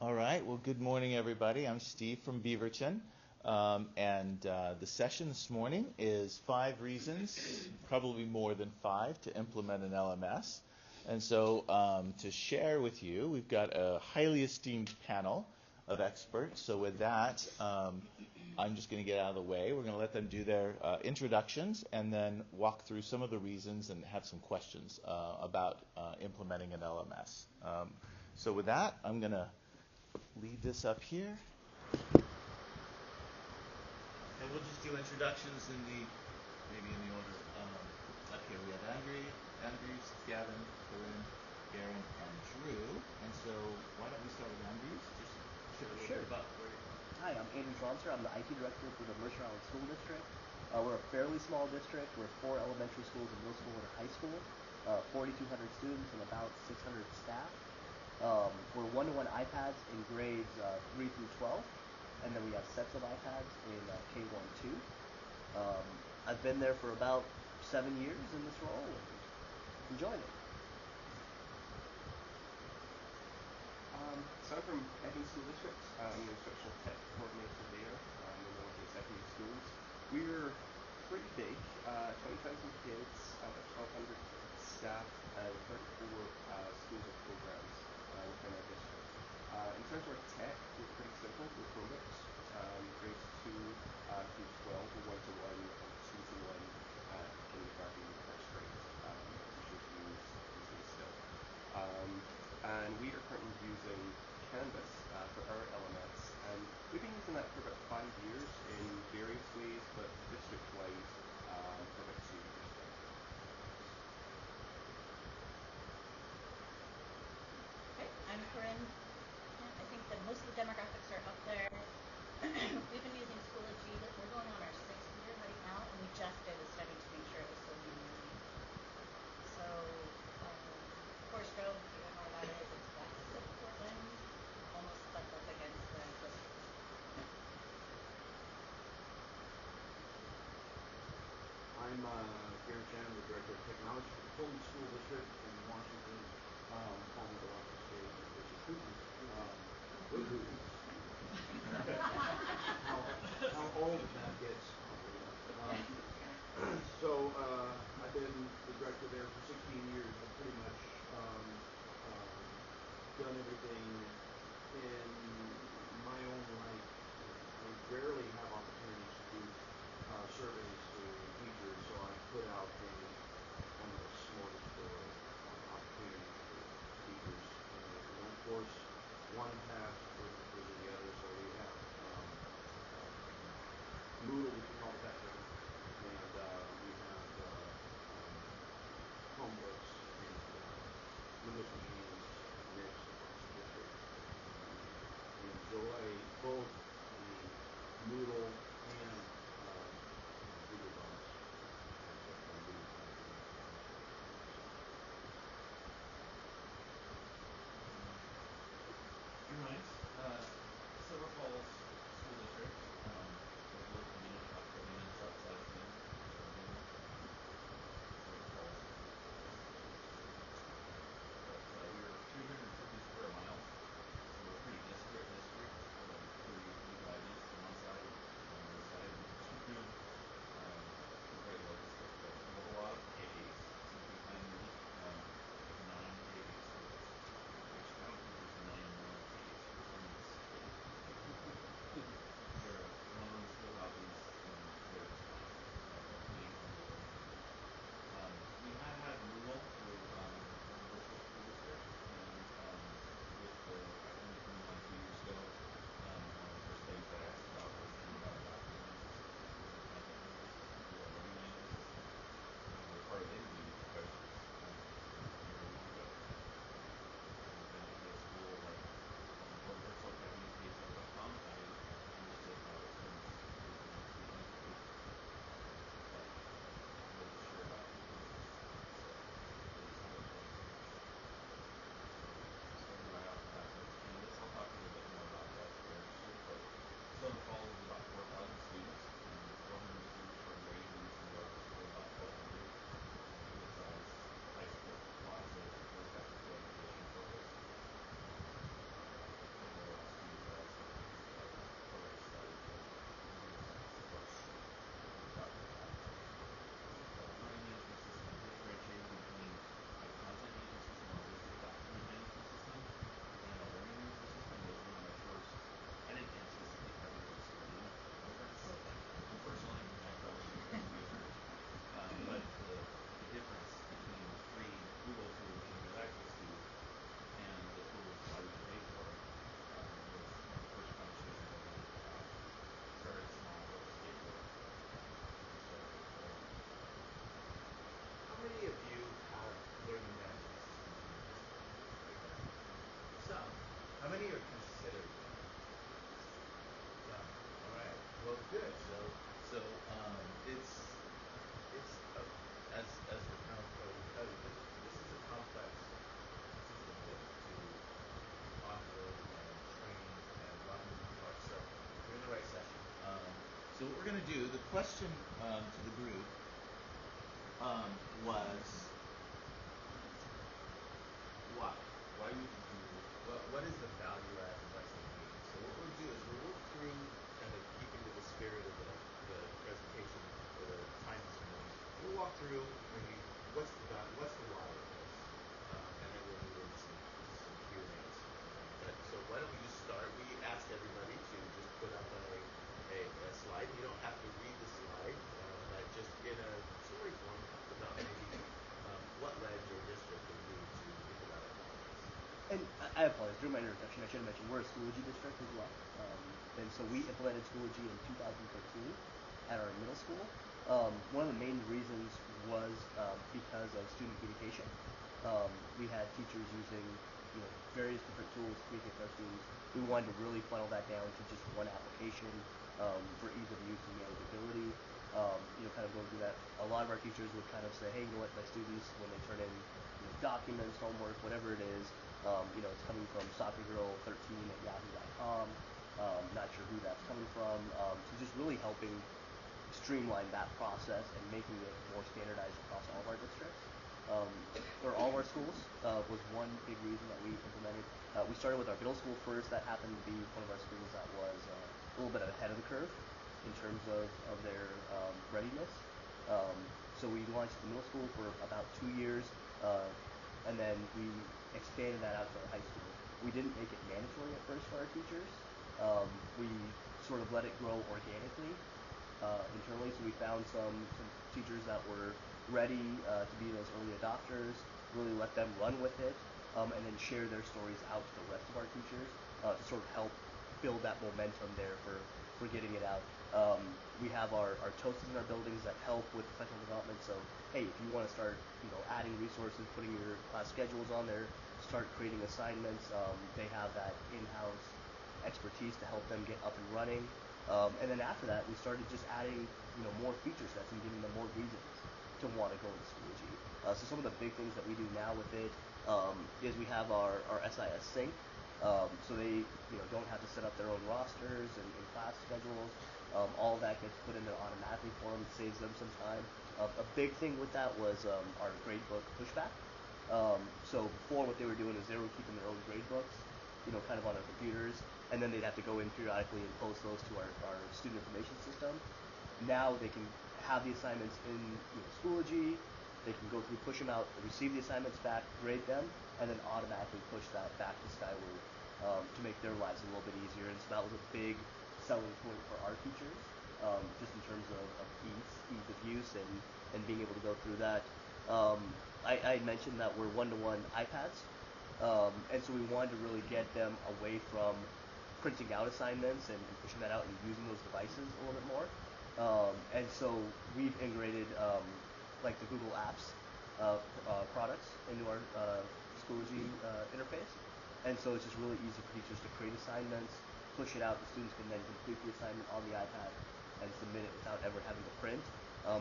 All right. Well, good morning, everybody. I'm Steve from Beaverton. The session this morning is 5 reasons, probably more than 5, to implement an LMS. And so to share with you, we've got a highly esteemed panel of experts. So with that, I'm just going to get out of the way. We're going to let them do their introductions and then walk through some of the reasons and have some questions about implementing an LMS. So with that, I'm going to lead this up here. And we'll just do introductions maybe in the order. Up here we have Andrews, Gavin, Corinne, Aaron, and Drew. And so why don't we start with Andrews? Just share a little bit about where you're from. Hi, I'm Andrews Ronser. I'm the IT director for the Mercer Island School District. We're a fairly small district. We're 4 elementary schools, a middle school, and a high school. 4,200 students and about 600 staff. We're one-to-one iPads in grades 3 through 12, and then we have sets of iPads in K-12. I've been there for about 7 years in this role and enjoying it. So I'm from Epping School District. I'm the instructional tech coordinator there in the Northeast Epping schools. We're pretty big, 20,000 kids, about 1,200 staff, and 34 schools and programs within our district. In terms of our tech, we're pretty simple. We're Chromebooks. Grades 2 through 12, we're one-to-one and two-to-one kindergarten and first grade. Teachers use PC still. And we are currently using Canvas for our LMS, and we've been using that for about 5 years in various ways, but district-wide for about 2 years now. Okay, I'm Corinne. I think that most of the demographics are up there. We've been using Schoology, but we're going on our 6th year right now, and we just did a study to make sure it was still being used. So, Forest Grove, if you don't know about it, it's west of Portland, almost butts up against the coast. I'm Garen Shannon, the Director of Technology for the Pullman School District in Washington, home of the Washington State University. How old that gets. I've been the director there for 16 years. I've pretty much done everything in my own right. I rarely have opportunities to do surveys to teachers, so I put out kind of a smorgasbord opportunity for teachers. And of course, one task versus the other, so we have Moodle, we call it that thing, and we have Chromebooks and Windows machines mixed across the district. So what we're going to do, the question to the group was, why? Why would you do, what is the value add device application? So what we'll do is we'll work through, kind of keeping to the spirit of the presentation or the time this morning. We'll walk through maybe what's the why of this, and then we'll move into some Q&As. So why don't we just start? We asked everybody to just put up a slide. You don't have to read the slide, but just in a story form, talk about maybe what led your district or you to think about LMS. And I apologize, during my introduction, I should have mentioned we're a Schoology district as well. And so we implemented Schoology in 2013 at our middle school. One of the main reasons was because of student communication. We had teachers using various different tools to communicate with our students. We wanted to really funnel that down to just one application for ease of use and manageability. Kind of going through that. A lot of our teachers would kind of say, hey, you know what, my students, when they turn in documents, homework, whatever it is, it's coming from soccergirl13@yahoo.com. Not sure who that's coming from. So just really helping streamline that process and making it more standardized across all of our districts. Or all of our schools was one big reason that we implemented. We started with our middle school first. That happened to be one of our schools that was a little bit ahead of the curve in terms of their readiness. So we launched the middle school for about 2 years, and then we expanded that out to our high school. We didn't make it mandatory at first for our teachers. We sort of let it grow organically internally. So we found some teachers that were ready to be those early adopters, really let them run with it, and then share their stories out to the rest of our teachers to sort of help build that momentum there for getting it out. We have our TOSs in our buildings that help with professional development. So, hey, if you want to start, adding resources, putting your class schedules on there, start creating assignments, they have that in-house expertise to help them get up and running. And then after that, we started just adding, more feature sets and giving them more reasons to want to go into Schoology. So some of the big things that we do now with it is we have our SIS sync. So they don't have to set up their own rosters and class schedules. All of that gets put in there automatically for them. It saves them some time. A big thing with that was our gradebook pushback. So before, what they were doing is they were keeping their own gradebooks, kind of on their computers, and then they'd have to go in periodically and post those to our student information system. Now they can have the assignments in Schoology. They can go through, push them out, receive the assignments back, grade them, and then automatically push that back to Skyward to make their lives a little bit easier. And so that was a big selling point for our teachers, just in terms of ease of use and being able to go through that. I mentioned that we're one-to-one iPads, and so we wanted to really get them away from printing out assignments and pushing that out and using those devices a little bit more. And so we've integrated like the Google Apps products into our Schoology interface. And so it's just really easy for teachers to create assignments, push it out. The students can then complete the assignment on the iPad and submit it without ever having to print.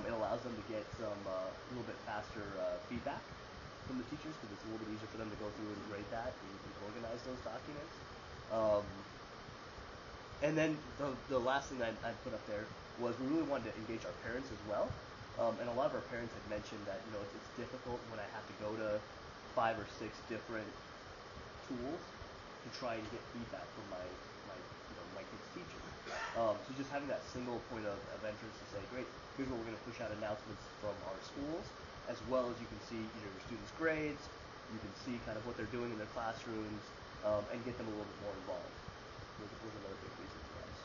It allows them to get some a little bit faster feedback from the teachers because it's a little bit easier for them to go through and grade that and organize those documents. And then the last thing I put up there was we really wanted to engage our parents as well. And a lot of our parents had mentioned that it's difficult when I have to go to 5 or 6 different tools to try and get feedback from my kid's teacher. So just having that single point of entrance to say, great, here's what we're going to push out announcements from our schools, as well as you can see your students' grades, you can see kind of what they're doing in their classrooms, and get them a little bit more involved. Was another big reason for us.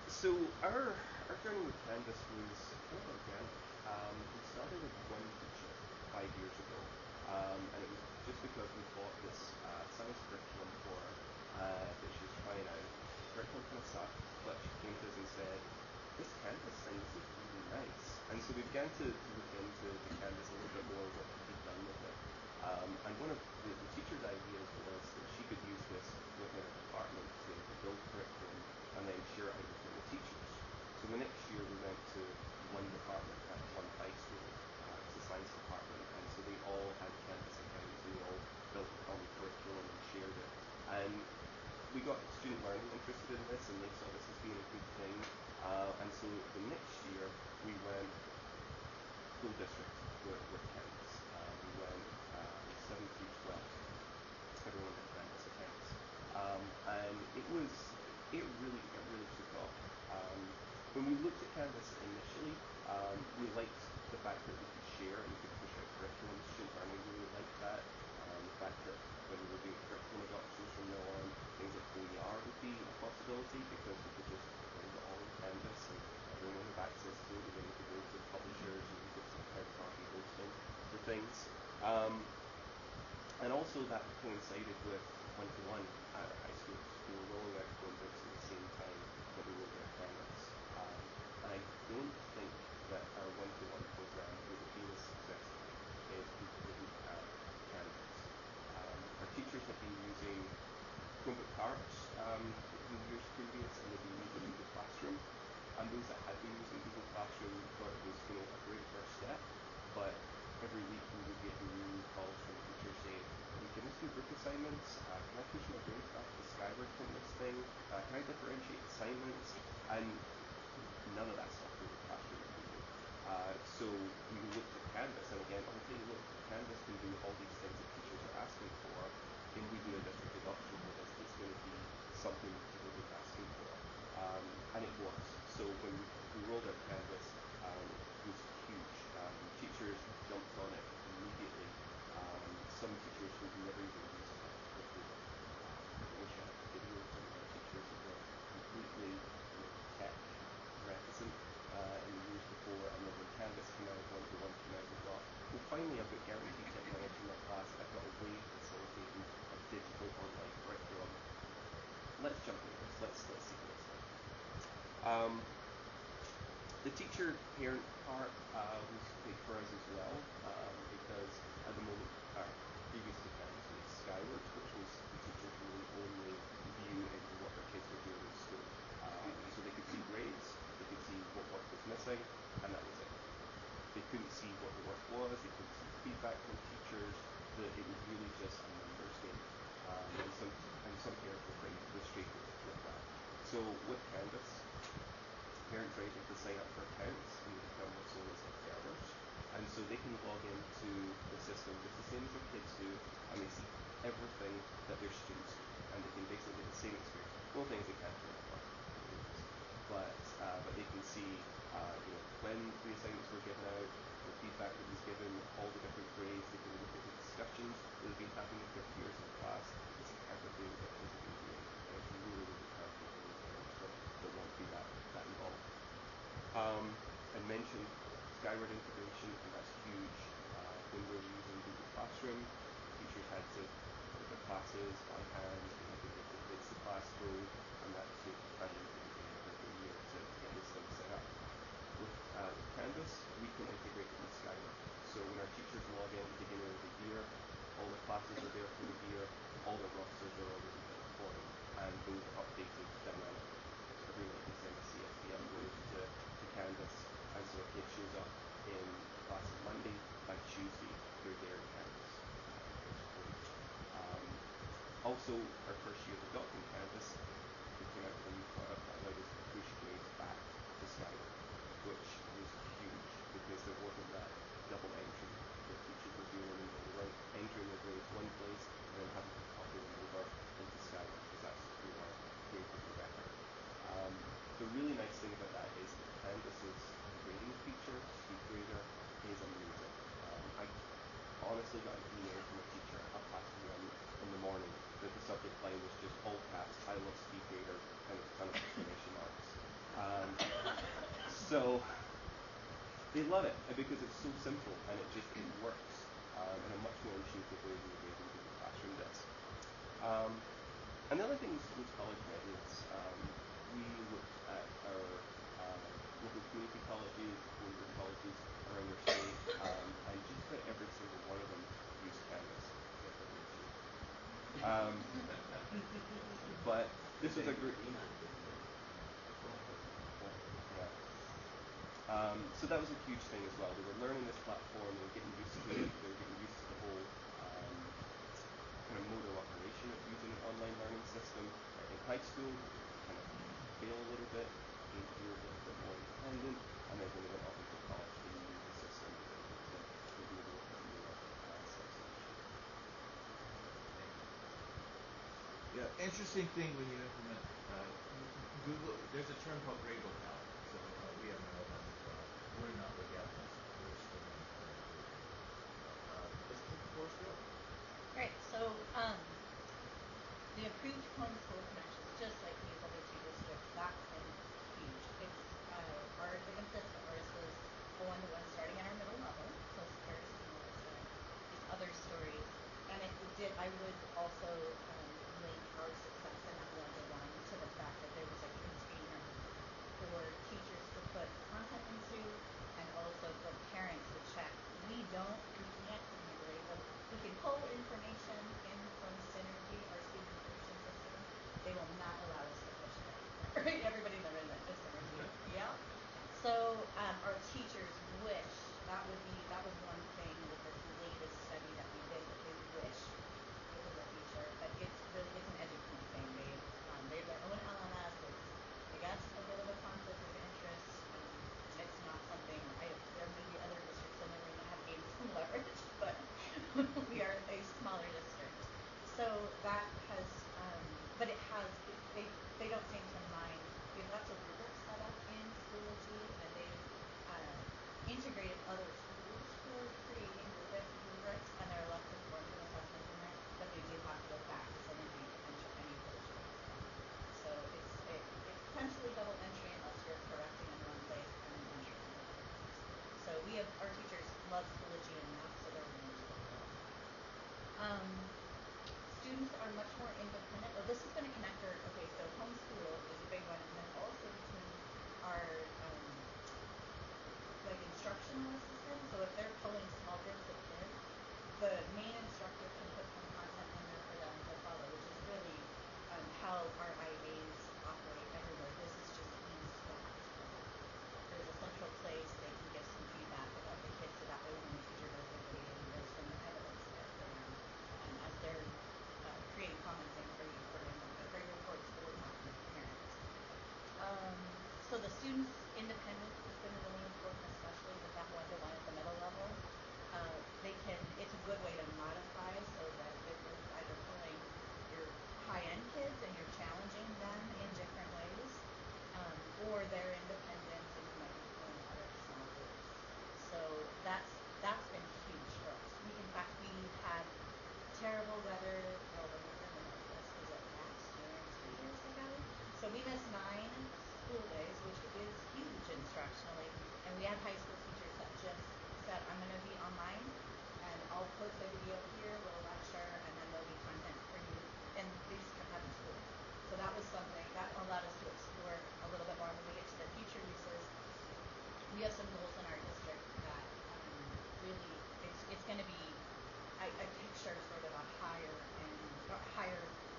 So our journey with Canvas was kind of organic. We started with one teacher 5 years ago, and it was just because we bought this science curriculum for her that she was trying out. The curriculum kind of sucked, but she came to us and said, this Canvas thing, this is really nice. And so we began to look into the Canvas a little bit more, what could be done with it. And one of the teacher's ideas was that she could use this within a department to build curriculum and then share it out within the teachers. So the next year we went to one department at one high school, it was the science department, and so they all had Canvas accounts, they all built common curriculum, we got student learning interested in this, and they saw this as being a good thing. And so the next year, we went full district with Canvas. We went 7 through 12. Everyone had Canvas accounts. And it really took off. When we looked at Canvas initially, we liked the fact that we could share and we could push out curriculum. Student learning really liked that. The fact that when we were doing curriculum adoptions from now on, things like OER would be a possibility because we could just build it all in Canvas and everyone would have access to it. We didn't need to go to publishers and use it some third-party hosting for things. And also that coincided with one-to-one at our high schools. We were rolling out Chromebooks at the same time that we rolled out Canvas. And I don't think that our one-to-one program would have been as successful if we didn't have Canvas. Our teachers have been using Chromebook cards in years previous, and they've been using Google Classroom. And those that had been using Google Classroom thought it was, a great first step. But every week we would get new calls from the teachers saying, "Can you give us your book assignments? Can I push my grades back to Skyward from this thing? Can I differentiate assignments?" And none of that stuff Google Classroom can do. So we looked at Canvas, and again, okay, look, Canvas can do all these things that teachers are asking for. Can we do a district adoption with this that's going to be something everybody's asking for? And it was. So when we rolled out Canvas, it was huge. Teachers jumped on it immediately. Some teachers would never even use it before. I wish I had videos of our teachers that were completely tech reticent in the years before, and then when Canvas came out, one-to-one came out, we thought, well, finally I've got guaranteed technology in my class. I've got a way of facilitating a digital online curriculum. Let's jump into this. Let's see how this goes. The teacher-parent part was big for us as well, because at the moment, previous to Canvas was Skyward, which was the teachers really only view in what their kids were doing in school. So they could see grades, they could see what work was missing, and that was it. They couldn't see what the work was, they couldn't see feedback from teachers, that it was really just a numbers game. And some parents were pretty frustrated with that. So with Canvas, parents are able to sign up for accounts and they become what's known as observers. And so they can log into the system just the same as their kids do, and they see everything that their students do. And they can basically get the same experience. One thing is they can't turn it on, but they can see when the assignments were given out, the feedback that was given, all the different grades. They can look at the discussions that have been happening with their peers in class. They see everything that kids have been doing. And it's really powerful for the parents that want to be that involved. I mentioned Skyward integration, and that's huge. When we were using Google Classroom, teachers had to put their classes by hand, they had to get the kids to class code, and that took probably over a year to get this thing set up. With Canvas, we can integrate it with Skyward. So when our teachers log in at the beginning of the year, all the classes are there for the year, all the rosters are already built for them, and those are updated dynamically. So every night they send a CSV upload to Canvas, and so a kid shows up in class on Monday, by Tuesday they're there in Canvas. It's great. Also, our first year of adopting Canvas, we came out with a new product that allowed us to push grades back to Skyward, which was huge because there wasn't that double entry that teachers were doing anymore. They weren't entering their grades one place and then having to copy them over into Skyward because that's who our grades would be better. The really nice thing about that is that Canvas's grading feature, SpeedGrader, is amazing. I honestly got an email from a teacher at 1:30 in the morning that the subject line was just all caps, "I love SpeedGrader," and a ton of exclamation marks. So they love it because it's so simple and it works in a much more intuitive way than the way Google Classroom does. And the other thing was college readiness. We looked at our local community colleges, local colleges around our state, and just about every single one of them used Canvas differently too. But this was a group. So that was a huge thing as well. They were learning this platform, they were getting used to it, they were getting used to the whole kind of mode of operation of using an online learning system in high school, kind of fail a little bit, need to be a little bit more independent, and then when they went off into college, they use the system to be able to put new substation. Yeah, interesting thing when you implement Google. There's a term called Grable count. So we have an LMS as well. We're not regardless. We're still in let's take the course roll. Right. So the approved homeschool connections, just like these other two districts, that's been huge. It's the emphasis of ours was a one-to-one starting at our middle level, so very similar to these other stories. And I would also link our success in that one-to-one to the fact that there was a container for teachers to put content into, and also for parents to check. We can't integrate them. We can pull information in from Synergy, our student information system. They will not allow us to push it. Right? Everybody in the room is Synergy. Yeah. So our teachers wish that was one thing with this latest study that we did, that they wish it was a feature, but it's an education thing. They have their own LMS. It's, I guess, a bit of a conflict of interest. It's not something. There may be other districts in the room that have gained some leverage, but we are a smaller district. So that has, but it has. They don't seem to mind. We have lots of rubrics set up in Schoology, and they've integrated other tools for creating rubrics, and there are lots of forms and assessments in there, but they do have to go back to Synergy to enter any filters. So it's potentially double entry unless you're correcting in one place and then entering in the other place. So our teachers love Schoology enough, so they're willing to work with us. Students are much more independent. Oh, this has been a connector. Okay, so homeschool is a big one, and then also between our instructional assistant. So if they're pulling small groups of kids, the main instructor can put some content in there for them to follow, which is really how our IAs operate everywhere. This is just eased that. There's a central place they can give some feedback about the kids, so that way when the teacher does their grading, there's some evidence there for them as they're creating comments and grading reports for their parents. So the students' independence has been really important, especially with that one-to-one at the middle level. It's a good way to modify so that if you're either pulling your high-end kids and you're challenging them in different ways, or their independence and you might be pulling other small groups. So that's been huge for us. In fact, we had terrible weather. Well, when we were in the Northwest, was it last year, 2 years ago? So we missed 9 school days, which is huge instructionally. And we had high school teachers that just said, I'm going to be online, and I'll put the video here, we'll lecture, and then there'll be content for you. And they just kept having school. So that was something that allowed us to explore a little bit more when we get to the future uses. We have some goals in our district that really, it's going to be, I picture sort of a higher,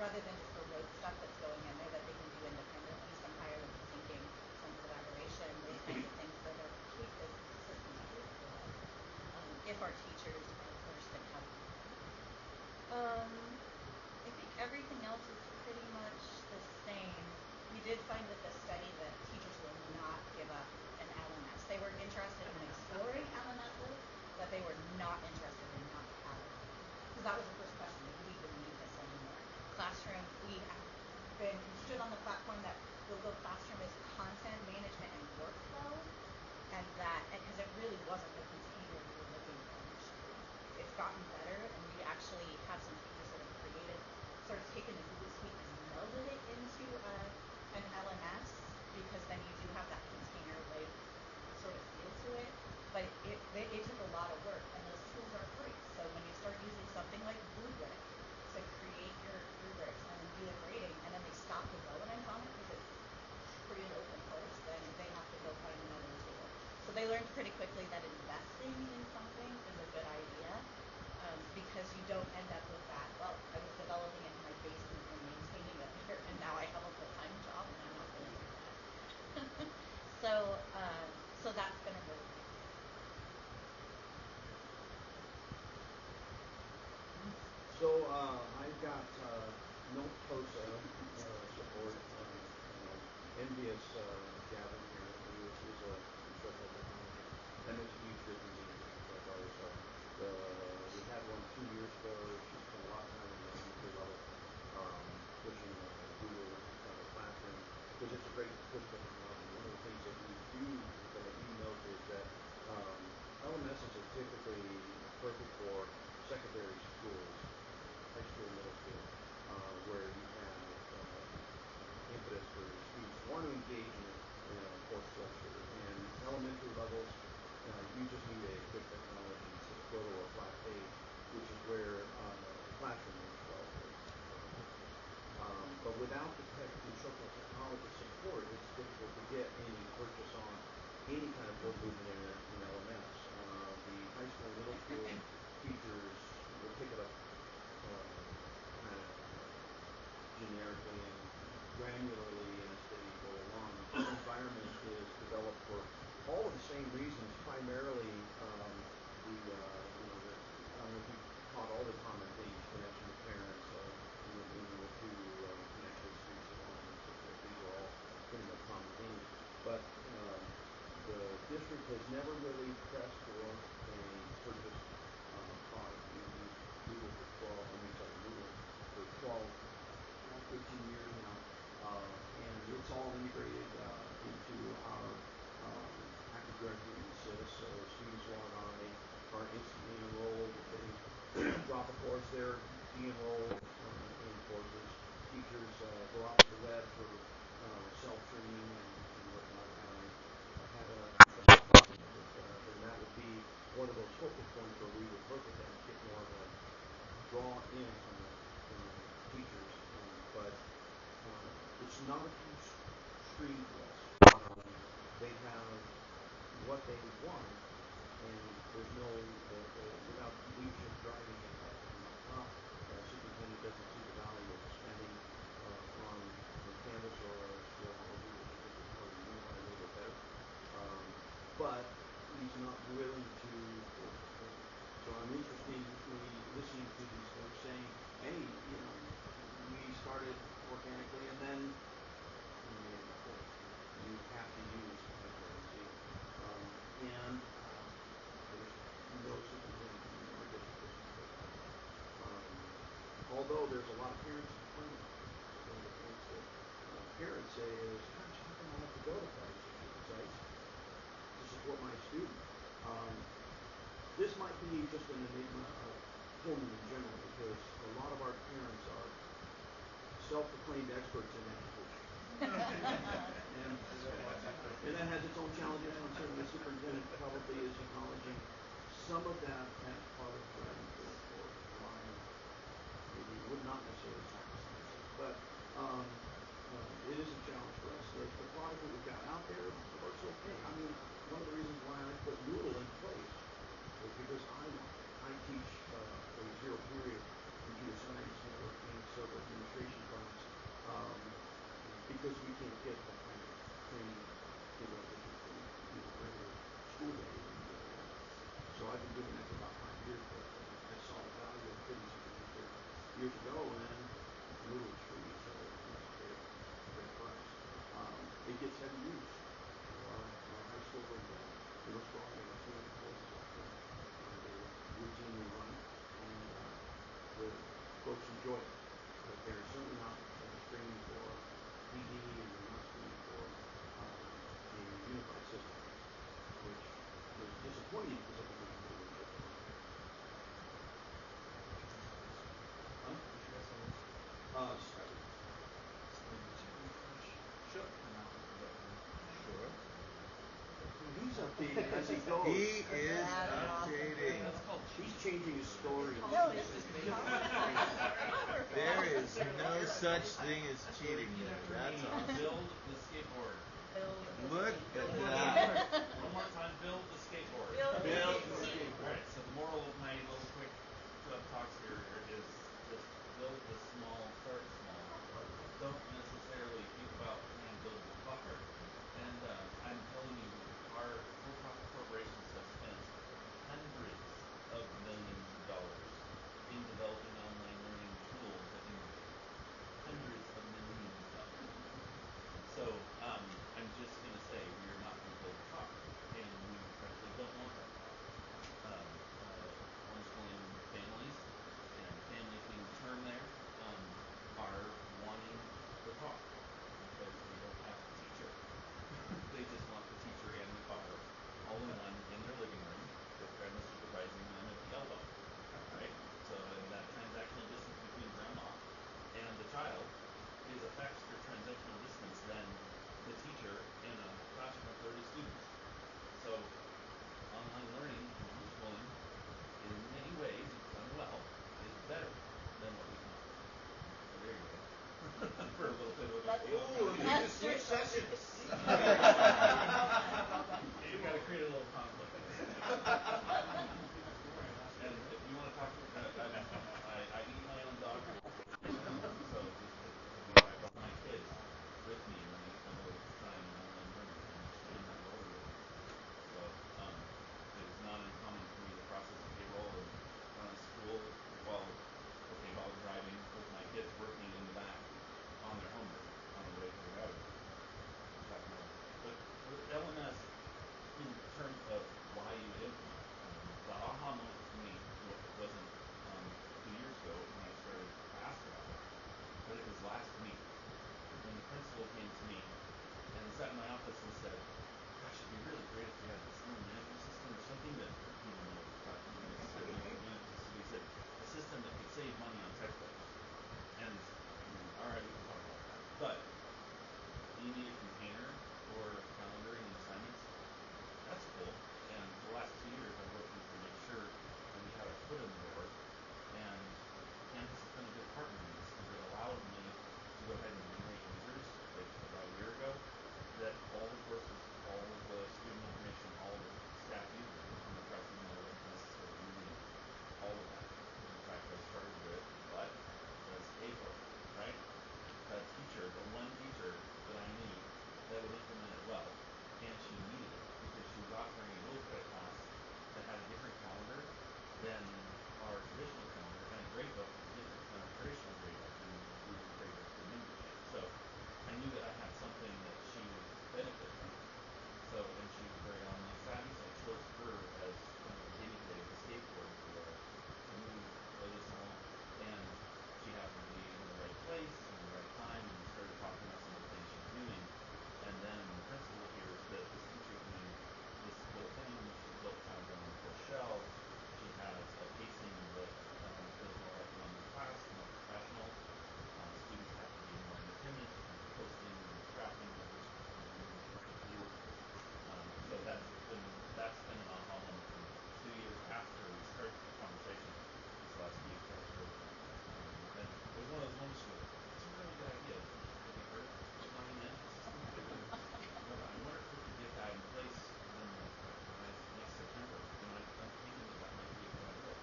rather than just the rote stuff that's going in there that they can do independently, some higher level thinking, some collaboration, those kinds of things that are systems capable of, if our teachers are forced to have them. I think everything else is pretty much the same. We did find with the study that teachers will not give up an LMS. They were interested in exploring LMSs, but they were not interested in not having it. Because that was the first question, do we even need this anymore? Classroom, we have stood on the platform that Google Classroom is content management and workflow, and because it really wasn't the container we were looking for initially. It's gotten better, and we actually have some teachers that have taken the Google Suite and melded it into an LMS, because then you do have that container like sort of feel to it. But it took a lot of work, and those tools are free. So when you start using something like Rubric to create your rubrics and do the grading, and then they stop development on it because it's free and open source, then they have to go find another tool. So they learned pretty quickly that investing in something is a good idea, because you don't end up with that, well, I was developing it in my basement and maintaining it here, and now I have a full-time job and I'm not going to do that. So that's been a really big thing. So I've got Note COSA, or you just need a good technology to go to a flat page, which is where classroom is but without the instructional technology support, it's difficult to get any purchase on any kind of book movement in LMS. The high school, middle school teachers will pick it up kind of generically and granularly as they go along. Our environment is developed for all of the same reasons, primarily I don't know if you caught all the common things, connection to parents, being able to connect with students along and so forth. These are all pretty much common things. But the district has never really pressed for a purchase product. We've used Google for 15 years now, and it's all integrated into our Active Directory and Assist. So students log on, they are instantly enrolled. If they drop a course, they're de-enrolled in courses. Teachers go out to the web for self-training and whatnot. Had a then that would be one of those focal points where we would look at that and get more of a draw in from the teachers. But it's not a huge stream for us. They have what they want, and there's no without leadership driving it up from the top. Superintendent doesn't see the value of spending on Canvas or Schoology, which I think is probably unified a little bit better. But he's not willing to. So I'm interested in listening to these folks saying, "Hey, we started organically, and then you have to use FLC." And there's no superintendent in our district although there's a lot of parents complaining. One of the things that parents say is, "Gosh, how come I have to go to 5 or 6 different sites to support my student?" This might be just an enigma of Pullman in general, because a lot of our parents are self-proclaimed experts in education. and that has its own challenges, and certainly the superintendent probably is acknowledging some of that as part of driving for why maybe would not necessarily sacrifice it. But it is a challenge for us. The product that we've got out there works okay. I mean, one of the reasons why I put Moodle in place is because I teach a zero period computer science, networking, server administration class, because we can't get that kind of training in our district from regular school day. So I've been doing that for about 5 years, but I saw the value of putting something out there years ago, and Moodle was free, so it's a great price. It gets heavy use. Our high school and middle school, we have 200 courses out there. They're routinely run, and the folks enjoy it. But they're certainly not screening for PD, and they're not screening for a unified system, which is disappointing because I think we can do a little bit. Sure. He's updating as he goes. He is updating. He's changing his story. No, this is There is no such thing as cheating. That's awesome. Build the skateboard. Look at that. One more time, build the skateboard. Build the skateboard. Alright, so the moral of my little quick talks here is just build the small, start small. Don't necessarily think about trying to build the car. And I'm telling you, our for-profit corporations have spent hundreds of millions of dollars in developing online learning tools. I think hundreds of millions of dollars. So I'm just going to say we are not going to build a car, and we frankly don't want that car. Homeschooling families, and families being the term there, are principal came to me and sat in my office and said, "Gosh, it'd be really great if we had this learning management system or something that he didn't know what necessarily unit system. He said a system that could save money on textbooks." And all right, we can talk about that. But do you need a container for calendaring and assignments? That's cool. And for the last 2 years, I'm working to make sure that we had a foot in the door. And Canvas has been a good partner in this because it allowed me to go ahead and generate users like about a year ago that all the courses, all of the student information, all of the staff users become the freshmen that are necessarily using all of that. In fact, I started with what was April, right? That teacher, the one teacher that I knew that would implement it well, and she needed it because she was offering a dual credit class that had a different calendar than our traditional calendar and a grade book different than our traditional grade book and we grade book through membership. So I knew that I had something that she would benefit from. So, and she was very online savvy, so I chose her as kind of a guinea pig, a skateboard to move this along. And she happened to be in the right place and the right time and started talking about some of the things she's doing. And then the principal hears that this teacher's doing this cool thing. She's built kind of on her shell. She has a pacing that feels more like one class, more professional. Students have to be more independent, posting and tracking what they're supposed to do. So that's been an aha moment for me. 2 years after we started the conversation this last week after and it was one of those moments where it's a really good idea. Have you heard of design management system? I wonder if we could get that in place in next September. And I'm thinking that might be a good idea.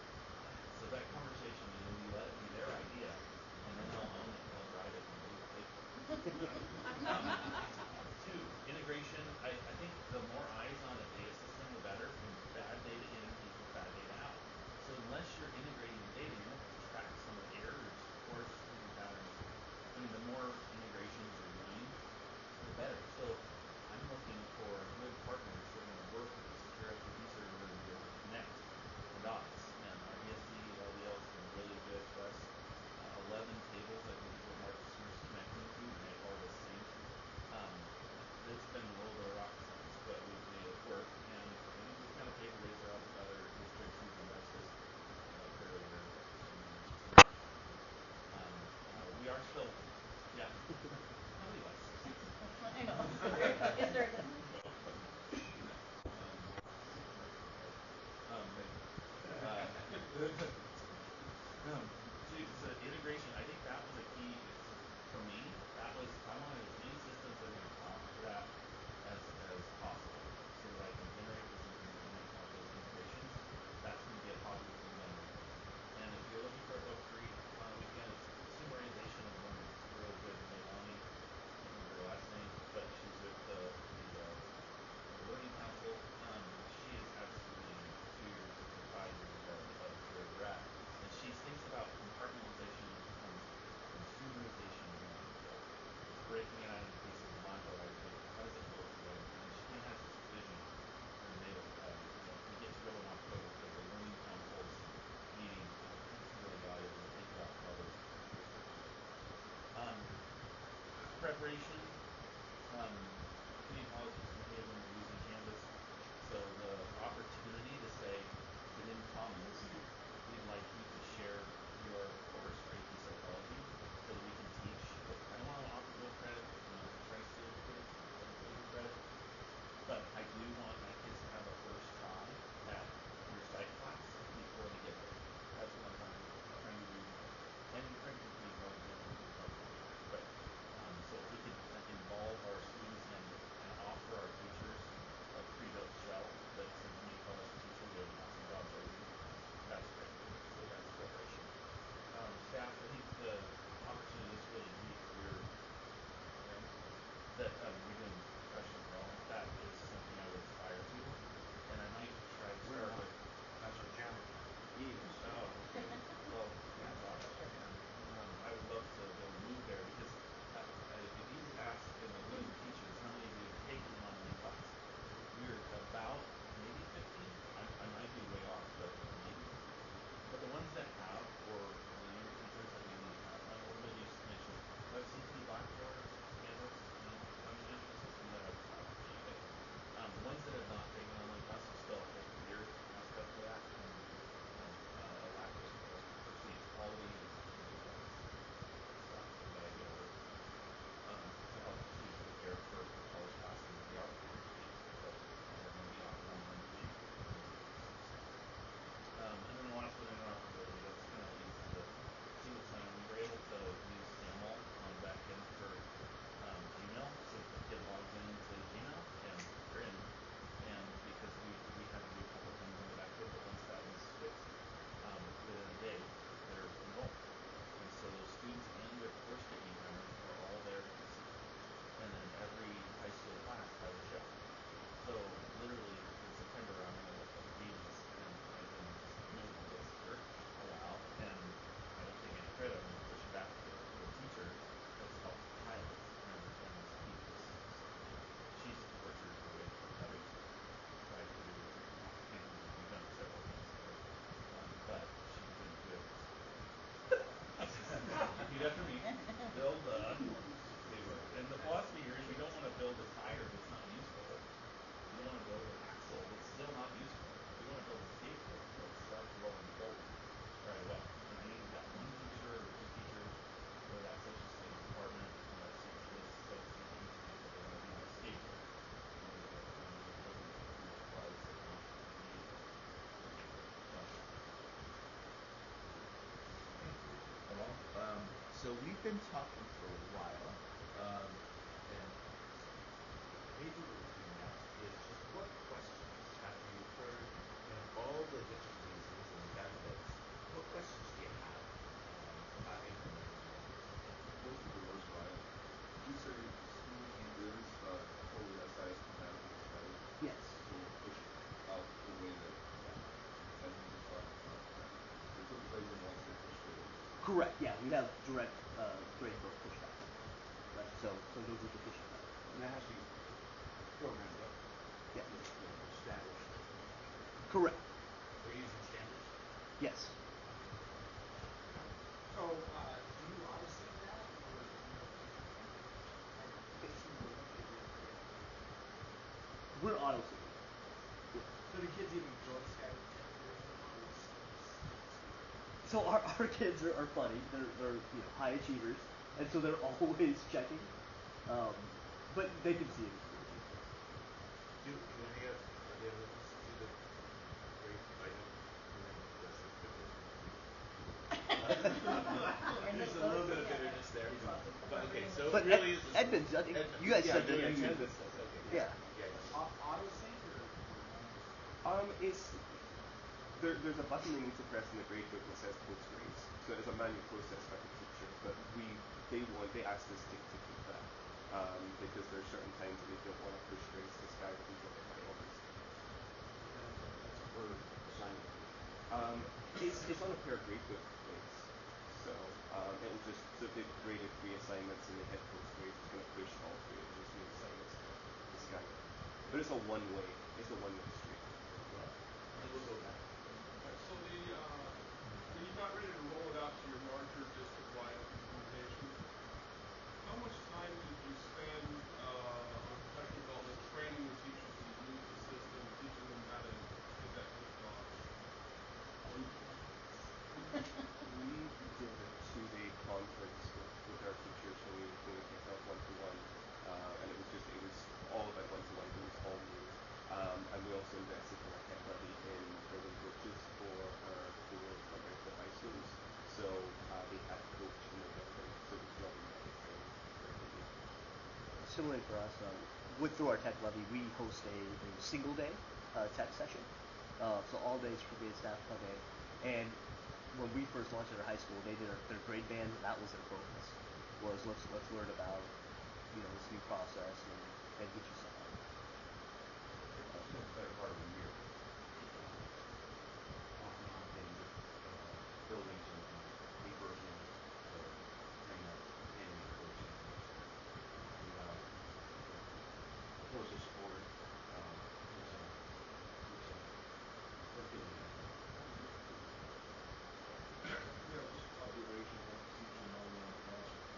So that conversation, you let it be their idea, and then they'll own it, they'll drive it, and they'll do the paper. Two, integration. I think the more eyes on a data system, the better. From bad data in equals bad data out. So unless you're integrating the data, you won't track some of the errors, course patterns. I mean, the more integrations you're doing, the better. So I'm looking for good partners that are going to work with the secure FTP server and be able to connect the dots. And our ESD LDL has been really good to us. 11 tables, I believe, what Marcus is connecting to make all this sync. It's been a little bit of rocket science, but we've made it work. And we've kind of paid the razor out with other districts using our system fairly rare. We are still, yeah. Nobody likes it. I know. Is there a good one? No. So integration, I think that was a key for me. That was, I wanted as many systems that are going to talk to that as possible so that I can generate those integrations. That's going to be a positive thing down the road. And if you're looking for a book to read on the weekend, it's Consumer Organization of Learning. It's really good. Leilani, I can't remember her last name, but she's with the Learning Council. She is absolutely 2 years to 5 years ahead of where we're at. And she thinks about compartmentalization and consumerization of learning. So breaking it out into pieces, modularizing it. How does it flow together? And she kind of has this vision for the data. We get to go in October to the Learning Council's meeting. It's really valuable to think about how those preparation. Community colleges, many of them are using Canvas. So the opportunity to say, within Commons, we'd like you to share your course for AP psychology so that we can teach. I don't want to offer dual credit. Try to steal kids credit. But I do want my kids to have a first try at your psych class before they get there. That's what I'm trying to do. And frankly, community college, but so if we could involve our students and offer our teachers a pre-built shell that says community college teacher, we have an awesome job for you. That's great. So that's preparation. So we've been talking for a while, And maybe what we can ask is just what questions have you heard in all the different reasons and benefits? What questions do you have about implementing it? Most of the most right. Would you say Schoology is fully SIS compatible today? Yes. So push out the way that and you just talked about that. They put the labor once they push it. Correct. Yeah, we have direct gradebook pushback. Right. So those are deficient. And that has to be programmed up. Yeah. Established. Correct. They're using standards? Yes. So, do you auto-save that, or do you fix them or what they do? We're auto saving. Yeah. So do kids even enjoy scattered categories or is So our kids are funny. They're high achievers, and so they're always checking. But they can see it. Do any of the other ones do the grade? I know that's a There's There's a little bit of bitterness there. but okay, so But it really is. Edmonds, I think you guys said that. Edmonds does. Okay. Yeah. auto-sync or It's there's a button they need to press in the gradebook that says post grades. So it's a manual process by the teacher, but they asked us to keep that because there's certain times that they don't want to push grades to sky that we get by others. That's a per assignment. It's on a per gradebook base. So it'll just so if they've graded 3 assignments and they hit post grades, it's going to push all 3 of those new assignments to sky. But it's a one-way street. And we'll go back. So when you got ready to roll it out to your larger district-wide implementation, how much time did you spend on professional development, training the teachers to use the system, teaching them how to get that kicked off? We did a 2-day conference with our teachers when we kicked off one-to-one, and it was all about one-to-one. It was all new, and we also invested in a tech levy in building coaches for our 4 comprehensive high schools. So they had a coach in the building, so it was really training for everybody. Similarly for us, through our tech levy, we host a single day tech session. So all days for grade staff come in, and when we first launched at our high school, they did their grade band, and that was their focus. Was let's learn about this new process and get you set up. It's been the better part of a year. Off and on things, building some papers and train up and coaching. And of course the support is Herculean. Yeah, just observation, like teaching online classroom.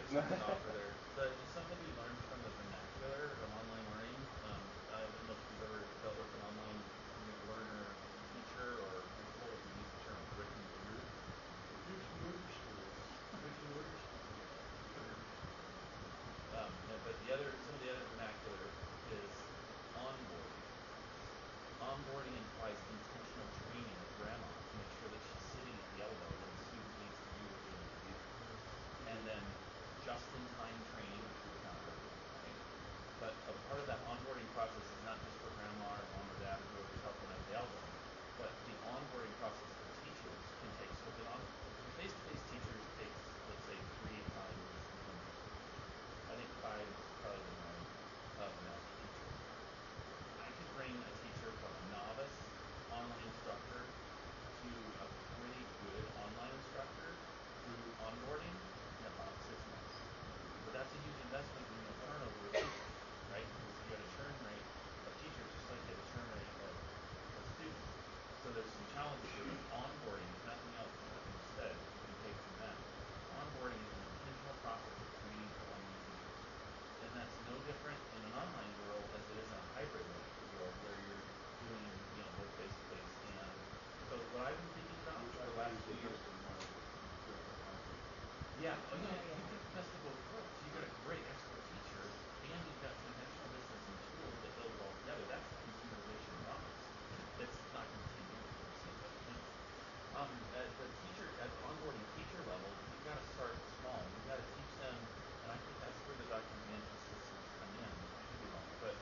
have something to offer there. Somebody learns from the vernacular of online learning. I don't know if you've ever dealt with an online learner teacher, or as a whole, if you use the term brick and mortar. Brick and mortar schools. Brick and mortar schools. But some of the other vernacular is onboarding. Onboarding implies intentional training of grandma to make sure that she's sitting at the elbow when the student needs to do what they need to do. And then just-in-time training, which we cover, right? But a part of that onboarding process is not just for grandma or mom or dad or whoever's helping at the elbow, but the onboarding process for teachers can take, so the face-to-face teachers takes, let's say, 3 to 5 years to implement. I think 5 is probably the norm of an average teacher. I could bring a teacher from a novice online instructor to a pretty good online instructor through onboarding in about 6 months. But that's a huge investment when you have turnover of teachers, right? Because you got a churn rate of teachers just like you have a churn rate of students. So there's some challenges here with onboarding. If nothing else, there's nothing said you can take from that. Onboarding is an intentional process of training for online teachers. And that's no different in an online world as it is in a hybrid world where you're doing, both face-to-face and. So what I've been thinking about for the last 2 years. Yeah, you can best of both worlds. You've got a great expert teacher, and you've got conventional distance and tools that build it all together. That's the consumerization promise. It's not continuing, of course, but at the onboarding teacher level, you've got to start small. You've got to teach them, and I think that's where the document management systems come in. I could be wrong, but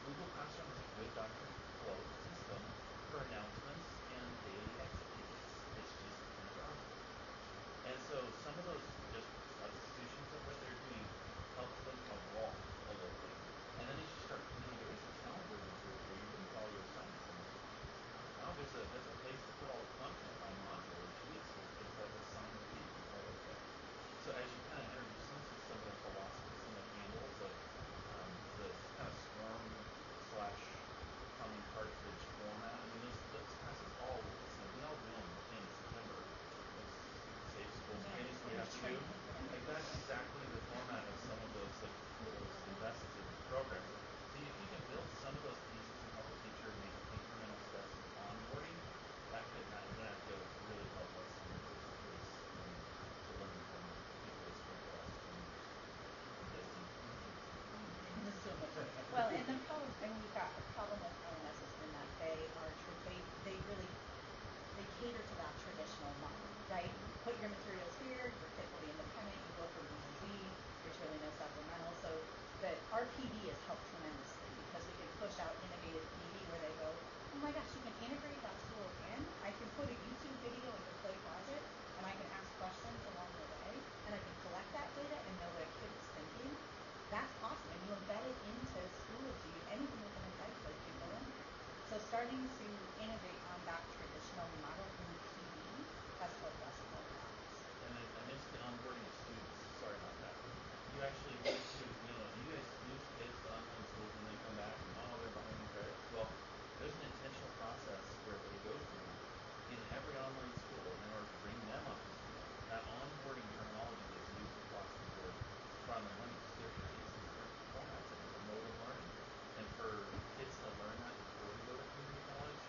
Google Classroom is a good document flow system for announcements and daily exit tickets. It's just interoperable. And so some of those just substitutions of what they're doing helps them evolve a little bit. And then as you start, there's a calendar material where you can follow your assignments. And there's a place to put all the content by module each week, so it's like a assignment that you can follow there. So as you kind of introduce them to some of the philosophies, some of the handles of the kind of swarm slash common cartridge format, I mean, those classes all look the same. We all do them in September. It's safe schools, trainings we have to do. Like that's exactly the format of some of those investments in this program. So if you can build some of those pieces and help a teacher make incremental steps in onboarding, that could really help us in the pace to learn from people that spent the last 20 years. I'm guessing. Well, and the problem, and we've got a problem with LMSs in that they really cater to that traditional model, right? Put your materials here, you're typically independent, you go from B to Z, there's really no supplemental. So the RPD has helped tremendously because we can push out innovative PD where they go, oh my gosh, you can integrate that tool in. I can put a YouTube video into Play Project and I can ask questions along the way and I can collect that data and know what a kid is thinking. That's awesome. And you embed it into Schoology, anything within a textbook can go in. So starting to innovate on that traditional model in PD has helped us a lot. And I missed the onboarding of students. Sorry about that. You actually need to, you guys lose kids to online schools and they come back and, they're behind in credits. Well, there's an intentional process where they go through in every online school in order to bring them up to speed. That onboarding terminology is used across the board for online learning because there's different formats and different mode of learning. And for kids to learn that before they go to community college,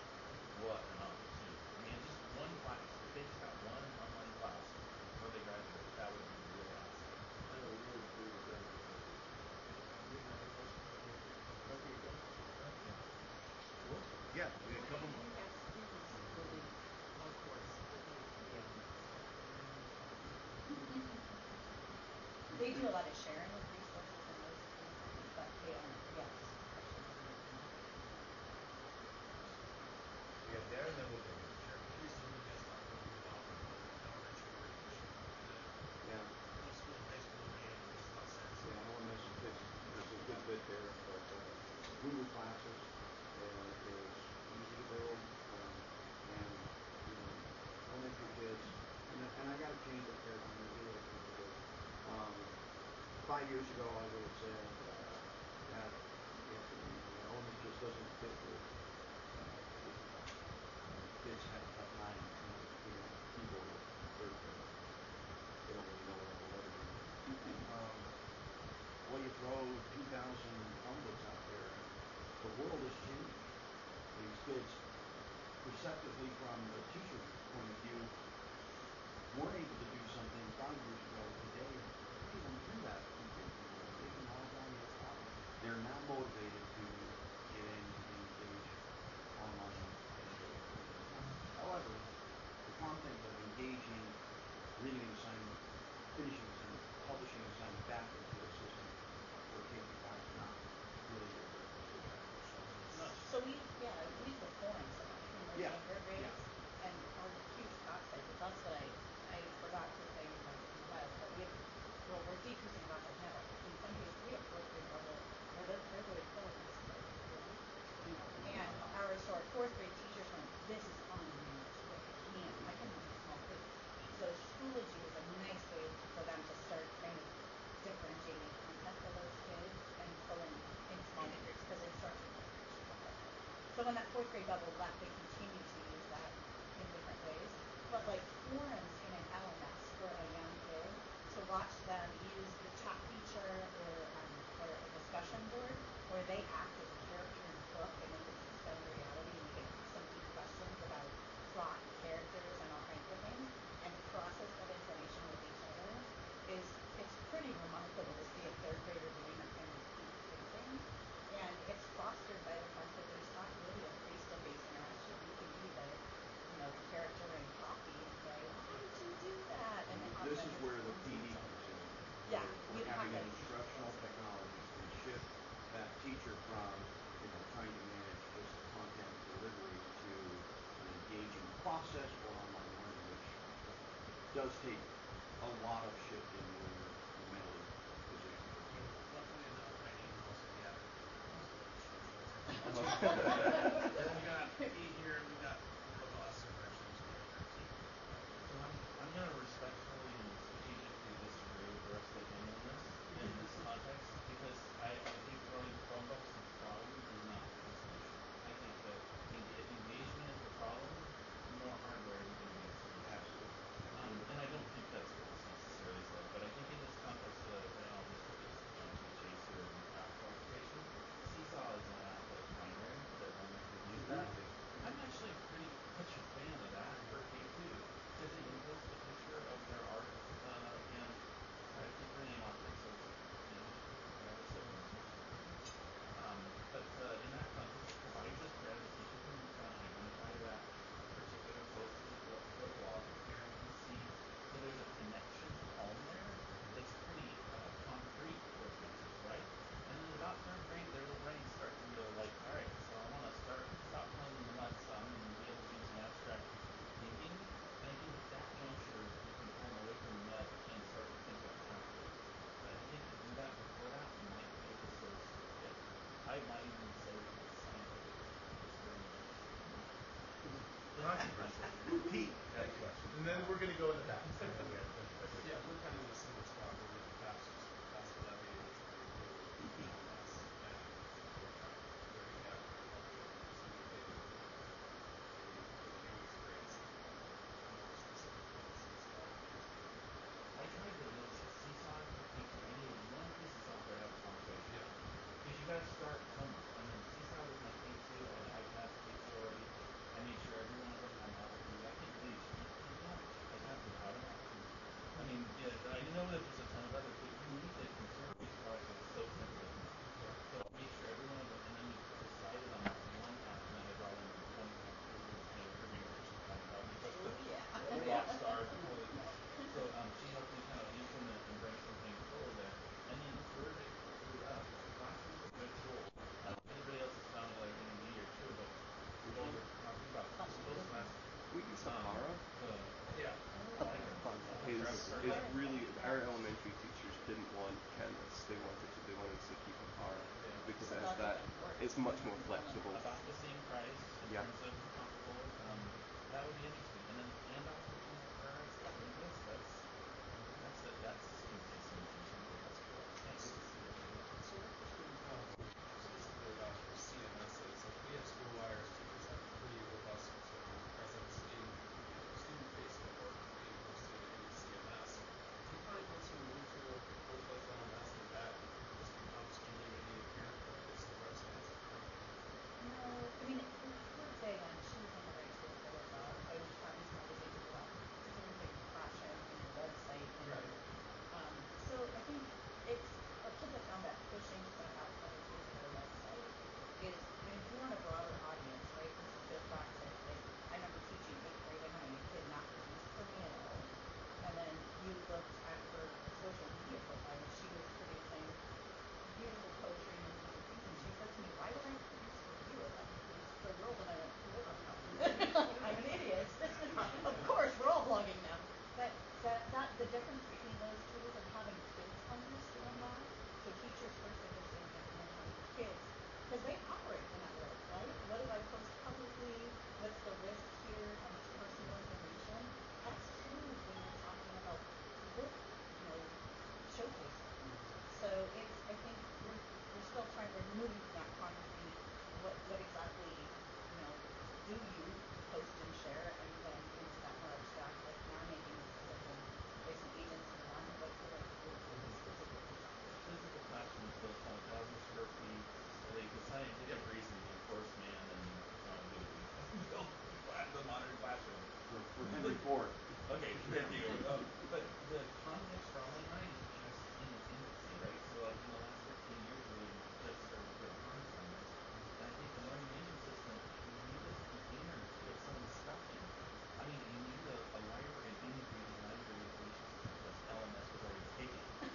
what an opportunity. I mean, just one class. If they just got one online class before they graduate, that would be really awesome. I would really agree with that. Do you have a question? Okay, go. Cool. Yeah, we got a couple more. You have students building a course with the PM. They do a lot of sharing of resources and those kind of things, but they aren't, yes. We got Darren, then we'll go. Sure. Curious to hear you guys talk a little bit about elementary where you're pushing Yeah. middle school and high school again. Makes a lot of sense. Yeah, elementary kids, there's a good bit there, but Google Classes is easy to build, and elementary kids, and I got to change that paradigm. I really got to change it. 5 years ago, I would have said that elementary just doesn't fit with kids have a tough time keyboard at third grade. They don't really know what all the letters are. throw 2,000 Chromebooks out there, the world is changing. These kids, perceptively from the teacher's point of view, weren't able to do something 5 years ago. Today, they're able to do that in 50 years. They can log on no problem. They're now motivated to get in and be engaged online in the content. However, the content of engaging, reading an assignment, finishing an assignment, publishing an assignment back into the system for K-5 is not really what they're trying to do. So we use the forums so much when we're in third grades, and our huge class sizes. That's what I forgot to say like in the file, but we're decreasing content now. In some cases, we have fourth grade level where they're going forward this like, and our fourth grade teachers went, this is on demand. I can do small groups. So Schoology is a nice way for them to start kind of differentiating content for those kids and pulling in small groups because instruction is different. So when that fourth grade level left, they continue to use that in different ways. But like forums in an LMS for a young kid to watch them use the chat feature or a discussion board where they act as a character in the book and they get to suspend reality and they get some deep questions about plot, characters, and all kinds of things, and process that information with each other it's pretty remarkable to see a third grader doing that kind of deep thinking. And it's fostered by the fact that there's not really a face-to-face interaction. You can be the character in copy and say, why did you do that? And this is where the PD comes in. Yeah, we're having instructional technologies to shift that teacher from trying to manage just content delivery to an engaging process for online learning, which does take a lot of shifting where you're mentally positioned for teaching. Luckily enough, my in-house will be added we got 8 here, we got the boss of actually 13. So I'm going to respectfully and strategically disagree with the rest of the panel on this in this context because I think running Chromebooks is probably not the solution. I think that engagement is the problem, more hardware is going to be the solution. Absolutely. And I don't think that's what this necessarily says, but I think in this context, and I'll just put this to the chase here in practical application, Seesaw is not the primary that one would use that. I'm actually pretty much a fan of that for K2 because it inputs the picture of their art and I keep her name off it, so I have a sibling. But in that context, it provides us that the teacher can kind of identify that particular foot log. The parent can see, so there's a connection to home there that's pretty concrete for teachers, right? And then about third grade, their little brains start to go like, all right, so I want to stop playing in the mud some and be able to do some abstract thinking. And I think at that juncture, you can pull them away from the mud and start to think abstractly. But I think to do that before that might make a sort of fit. I might even say that it's scientific. It's very interesting. Pete had a question, and then we're going to go in the back. Yeah, we're kind of in a similar spot where we have Pastor Levy is trying to do LMS, and we're trying to bring that student data to the viewing experience more specific than Seesaw. I tried to look at Seesaw for K2. I needed one piece of software to have a conversation. Yeah. Because you got to start somewhere. I mean, Seesaw was my K2. I had iPads K2 already. I made sure every one of them had an Apple TV. I can't believe you don't. I have without an Apple TV. I mean, yeah, I know that there's a ton of others, but you need to conserve these products like so sensitive. So I made sure every one of them, and then we decided on this one app, and then I brought in the 20 helped me push the rock stars and holy cow. So she helped me kind of implement and bring something forward there. And then third up, classes were good cool. Everybody else has found it like in a year or two, but we've over talking about those classes. We use Sahara. Yeah. Is really our elementary teachers didn't want Canvas. They wanted to keep Sahara because it has that. It's much more flexible. About the same price in terms of comparable. That would be interesting. And then handoff between the parents. That's consistent in terms of best practice. So our question specifically about CMSs, like we at Schoolwire, teachers have a pretty robust sort of presence in student-facing work being hosted in the CMS. Do you find once you move to a full-fledged LMS that just becomes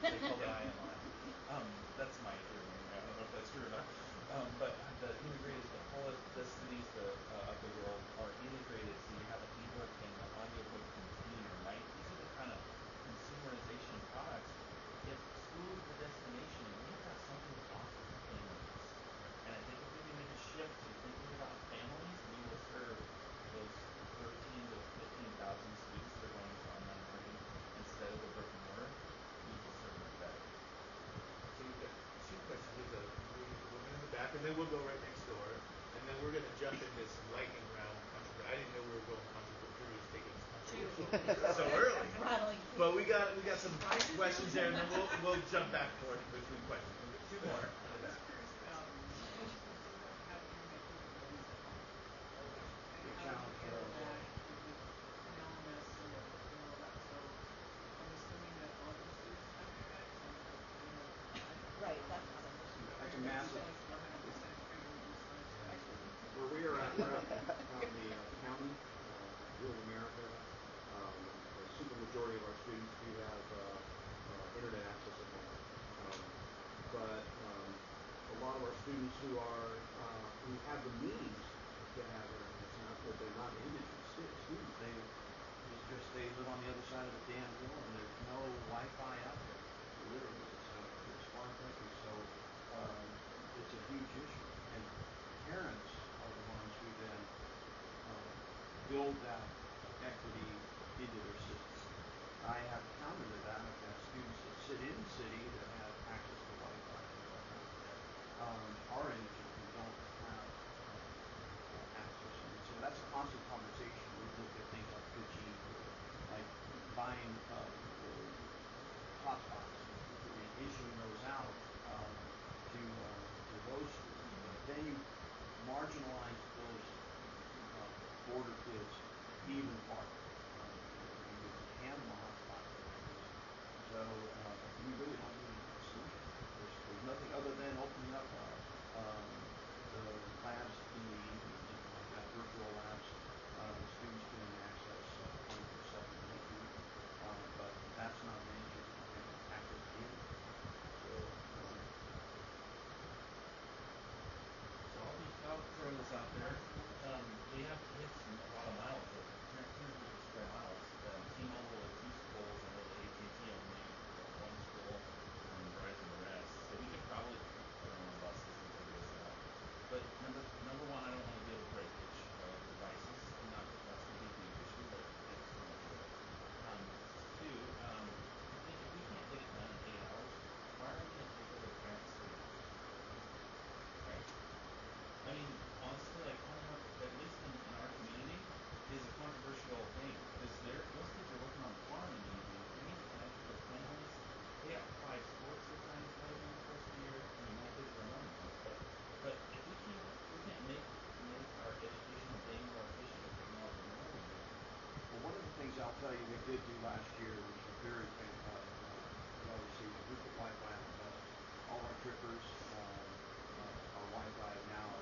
They call it IMI. That's my hearing. I don't know if that's true or not. But the integrated, the cities of the world are integrated, so you have an ebook and the audiobook container, right? These are the kind of consumerization products. If school is the destination, we've got something to offer to families. And I think if we can make a shift to thinking about families, we will serve those 13 to 15,000 students that are going to online learning instead of the brick and mortar. We will serve them better. So you've got two questions. There's a woman in the back, and then we'll go right next door, and then we're going to jump into some lightning round controversy. I didn't know we were going controversial. We were just taking controversial so early. But we got some questions there, and then we'll jump back and forth between questions. We'll get two more in the back. The challenge for us. Right, that's not an issue. That's a massive. Where we are at, we're at on the county, rural America. The super majority of our students do have internet access at home. But a lot of our students who have the means to have internet, it's not that they're not indigent students. They live on the other side of the damn hill, and there's no Wi-Fi out there. Literally, it's far country, so it's a huge issue. And parents are the ones who then build that equity into their system. I have counted that. I've got students that sit in the city that have access to Wi-Fi and whatnot that are indigent and don't have access. And so that's a constant conversation. We look at things like pitching, like buying hotspots and issuing those out to those students. But then you marginalize those border kids even farther. You hand them a hotspot for things. So we really don't need a solution. There's nothing other than opening up the labs in the evenings, like that, virtual labs. The students can access 24/7 if they do. But that's not an issue. Access to the internet. So I'll throw this out there. We have a lot of miles, 250 square miles. T-Mobile with 2 schools, and really AT&T only 1 school, and Verizon the rest. So we could probably put our own buses and figure this out. But number one, I don't want to deal with breakage of devices. That's going to be a huge issue, but thanks so much for it. Two, I think if we can't get it done in 8 hours, why are we going to take away parents' sleep? Right? I mean, honestly, like homework, at least in our community, is a controversial thing because most kids are working on the farm in the evening. They need to connect with their families. They have 5 sports they're trying to play during the course of the year. I mean, my kids are morning ones, but if we can't make our educational day more efficient with technology, what are we doing? Well, one of the things I'll tell you they did do last year, which was very well received, we put Wi-Fi on the buses. All our trippers are Wi-Fi now.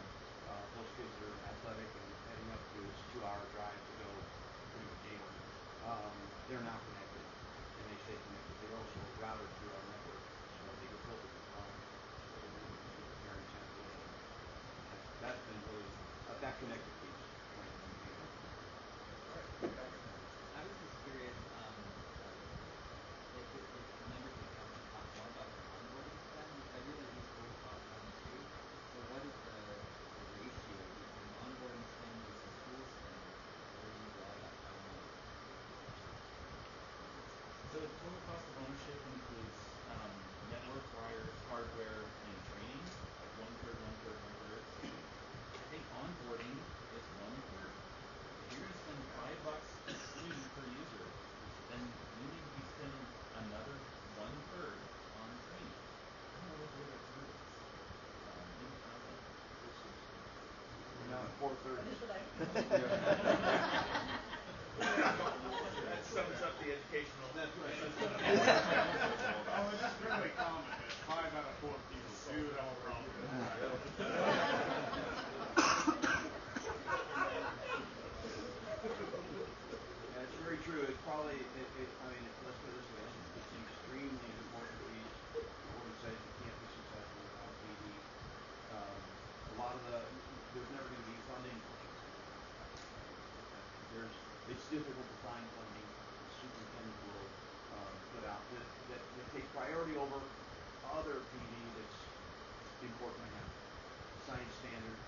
Those kids are athletic and heading up to this 2-hour drive to go bring a game. They're now connected, and they stay connected. They're also routed through our network, so they get filtered as well. So the parents have to. That's been really that connected piece. I was just curious, if members of the council talk more about their onboarding spend, which I really use both about one too. So what is the ratio between onboarding spend versus school spend? Where do you draw that line? So the total cost of ownership includes network wires, hardware, and training, like 1/3, 1/3, 1/3. I think onboarding is 1/3. If you're going to spend $5 a student per user, then you need to be spending another 1/3 on training. I don't know what the other third is. Maybe content. We're now at 4:30. That sums up the educational. That's right. Oh, it's just really common. 5 out of 4 people do have a problem. Yeah, it's very true. It's probably, I mean, let's put it this way, it's extremely emotionally difficult to find something the superintendent will put out that takes priority over other PD that's important to have. Science standards,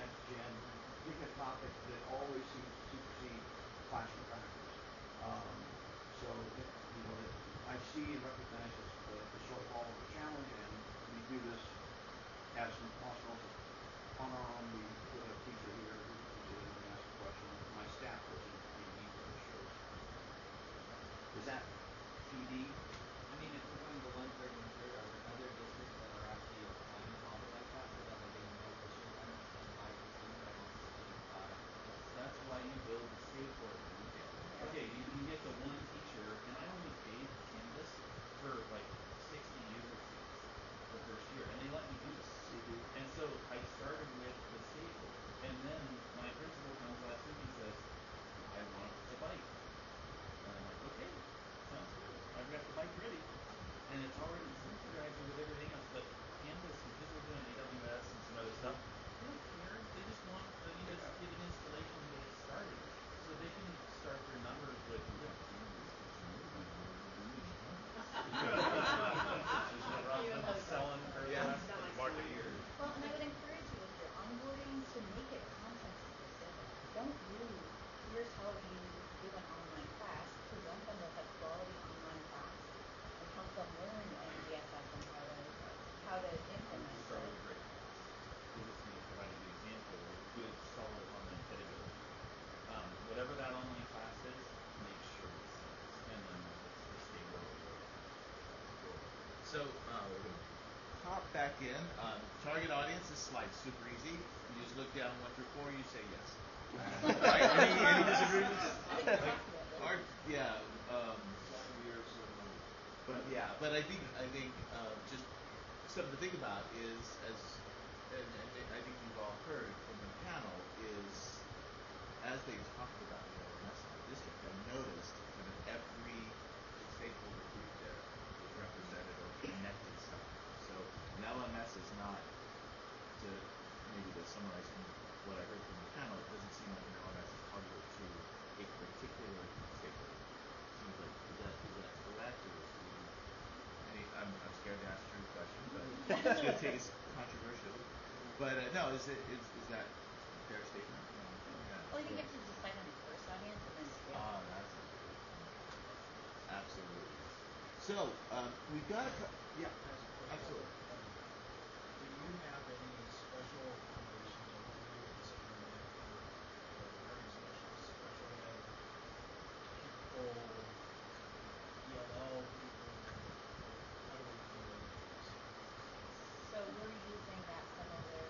next gen, pick a topic that always seems to supersede classroom practice. I see and recognize the shortfall of the challenge, and we do this as an osmosis. On our own, we put a teacher here who comes in and asks a question. My staff goes into PD for the shows. Is that PD? I mean, if we're going to 1/3, 1/3, are there other districts that are actually applying a model like that so that like they know for sure if I'm going to send 5 students, I can send 5? That's why you build the stakeholder group. Okay, you get the one teacher, and I only paid Canvas for like 60 user fees the first year, and they let me do this. And so I started with the stakeholder, and then my principal comes last week and says, I want the bike. And I'm like, okay, sounds good. I've got the bike ready. And it's already synchronized with everything else, but Canvas, because we're doing AWS and some other stuff, they don't care. They just want you to get an installation and get it started. So they can start their numbers with, selling for the last market year. Well, and I would encourage you with your onboarding to make it content specific. Don't do, here's how you do an online class. Present them with a quality online class and help them learn NDSS and how to implement it. Start with a great class. They just need to provide an example of good, solid online pedagogy. Whatever that online class is, make sure it sits. And then the stakeholder will. So we're going to pop back in. Target audience, this slide's super easy. You just look down 1 through 4, you say yes. Right? Any disagreements? But I think just something to think about is and I think you've all heard from the panel is as they talked about the LMS in the district, I noticed kind of every stakeholder group there was represented or connected somehow. So an LMS is not to summarize from what I heard from the panel, it doesn't seem like an LMS is targeted to a particular stakeholder. Seems like is that correct or I'm scared to ask you a question, but it's going to take us controversial. But no, is that a fair statement? Yeah. Well, you get to decide on your first audience and then scale. That's a good point. Absolutely. So we've got absolutely. Do you have any special accommodations or plans to discriminate for learning specialists, special ed people, ELL people? How do we accommodate those? So we're using that similar,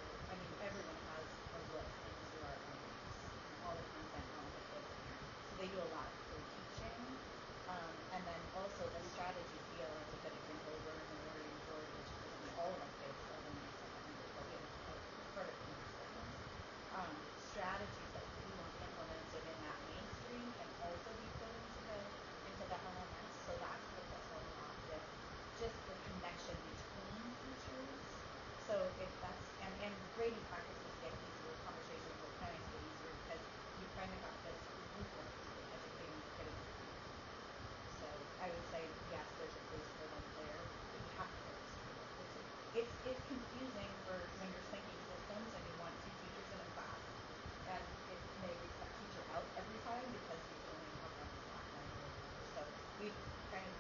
everyone has a look into our LMS and all the content on the kids in there. So they do a lot of co-teaching. And then also the strategy feel, like a good example, we're in the learning majority, which is all of our kids, 11 and 700, but we have a part of kindergarten. Strategies that we want implemented in that mainstream can also be put into the LMS. So that's helped us a lot with just the connection between teachers. So if that's and grading practices get easier, conversations with parents get easier because you kind of got this blueprint for educating your kid in the future. So I would say yes, there's a place for them there, but you have to illustrate it. It's confusing for when you're syncing systems and you want 2 teachers in a class, and it may cut teacher out every time because you only have one class member or whatever. So we kind of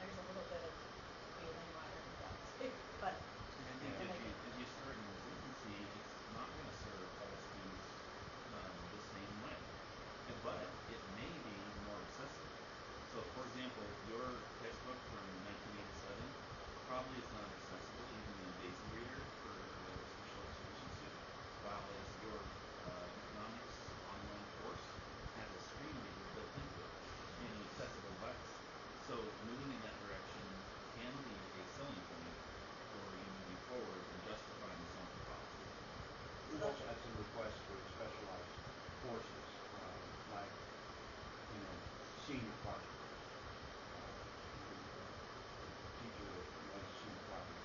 there's a little bit of feeling ladder in that too, but. And I think if you start in its infancy, it's not going to serve all students the same way. But it may be more accessible. So, for example, your textbook from 1987 probably is not accessible even in a Daisy reader for a special education student, while as your economics online course has a screen reader built into it in an accessible device. So moving in that direction can be a selling point for you moving forward and justifying the sunk cost. We've also had some requests for specialized courses, like senior project. The teacher that runs a senior project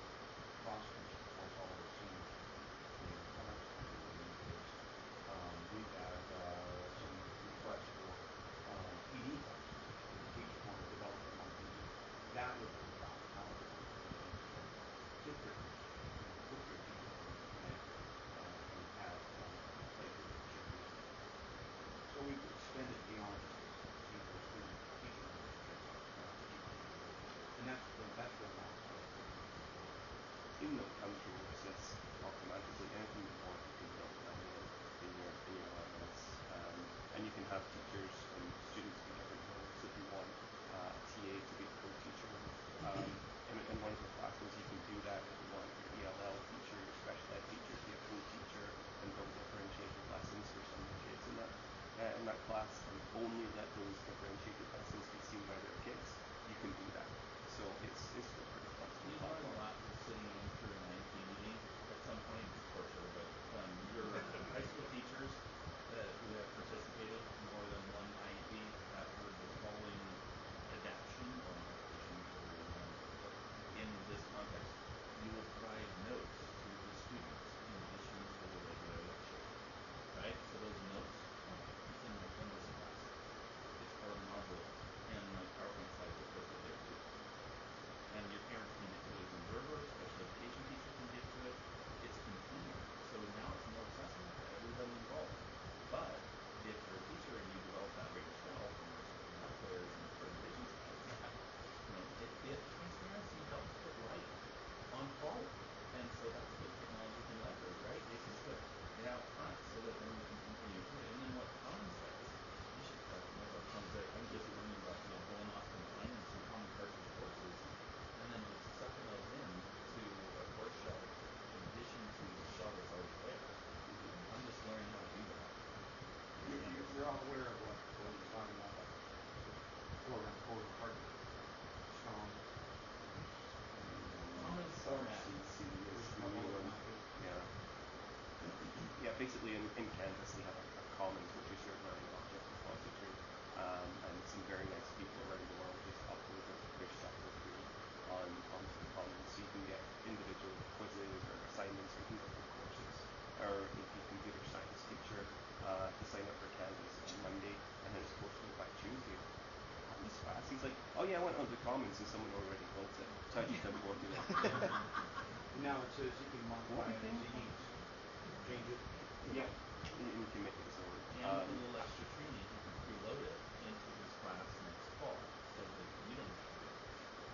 fosters supports all of the seniors. How much time do we need this? We've had some requests for even though it comes from your sys automatically, anything you want, you can build that in your LMS. And you can have teachers and students do different things. So if you want a TA to be a co-teacher in one of your classes, you can do that. If you want your ELL teacher, your special ed teacher to be a co-teacher and build differentiated lessons for some of the kids in that class, and only let those differentiated lessons be seen by their kids, you can do that. So it's still pretty flexible. You learn a lot just sitting in through an IEP meeting at some point, for sure, but your high school teachers who have participated in more than one IEP have heard the following adaptation or modification in this context. You will provide notes to the students in addition to the regular lecture, right? So those notes are within this class. It's part of the module, and my PowerPoint slides are posted there too. And your parents can get to it as an observer, special education teachers can get to it. It's contained, so now it's more accessible to everybody involved. But if you're a teacher and you develop that way yourself, and you're setting up layers and presentations like that, transparency helps put light on quality. And so that's what technology can leverage, right? It can put it out front so that then we can continue to it. And then what Tom says, you should talk more about Tom. I'm just learning about going off and finding some common parts of courses and then just sucking those in to a course shell in addition to the shell that's already there. I'm just learning how to do that. You're all aware of what he's talking about, like program code partner, strong. Common format. Yeah, basically in Canvas they have a commons, which is your learning object repository, and some very nice people around the world just upload their stuff for free onto the commons, so you can get individual quizzes or assignments for different courses. Or if you're a computer science teacher, to sign up for Canvas on Monday, and then it's supposed to go by Tuesday. That was fast. He's like, oh yeah, I went on the commons and someone already built it, so I just imported it. Now it says you can modify it as you need. Change it. Yeah, you can make it so. And with a little extra training, you can preload it into this class next fall, so that you don't have to do it.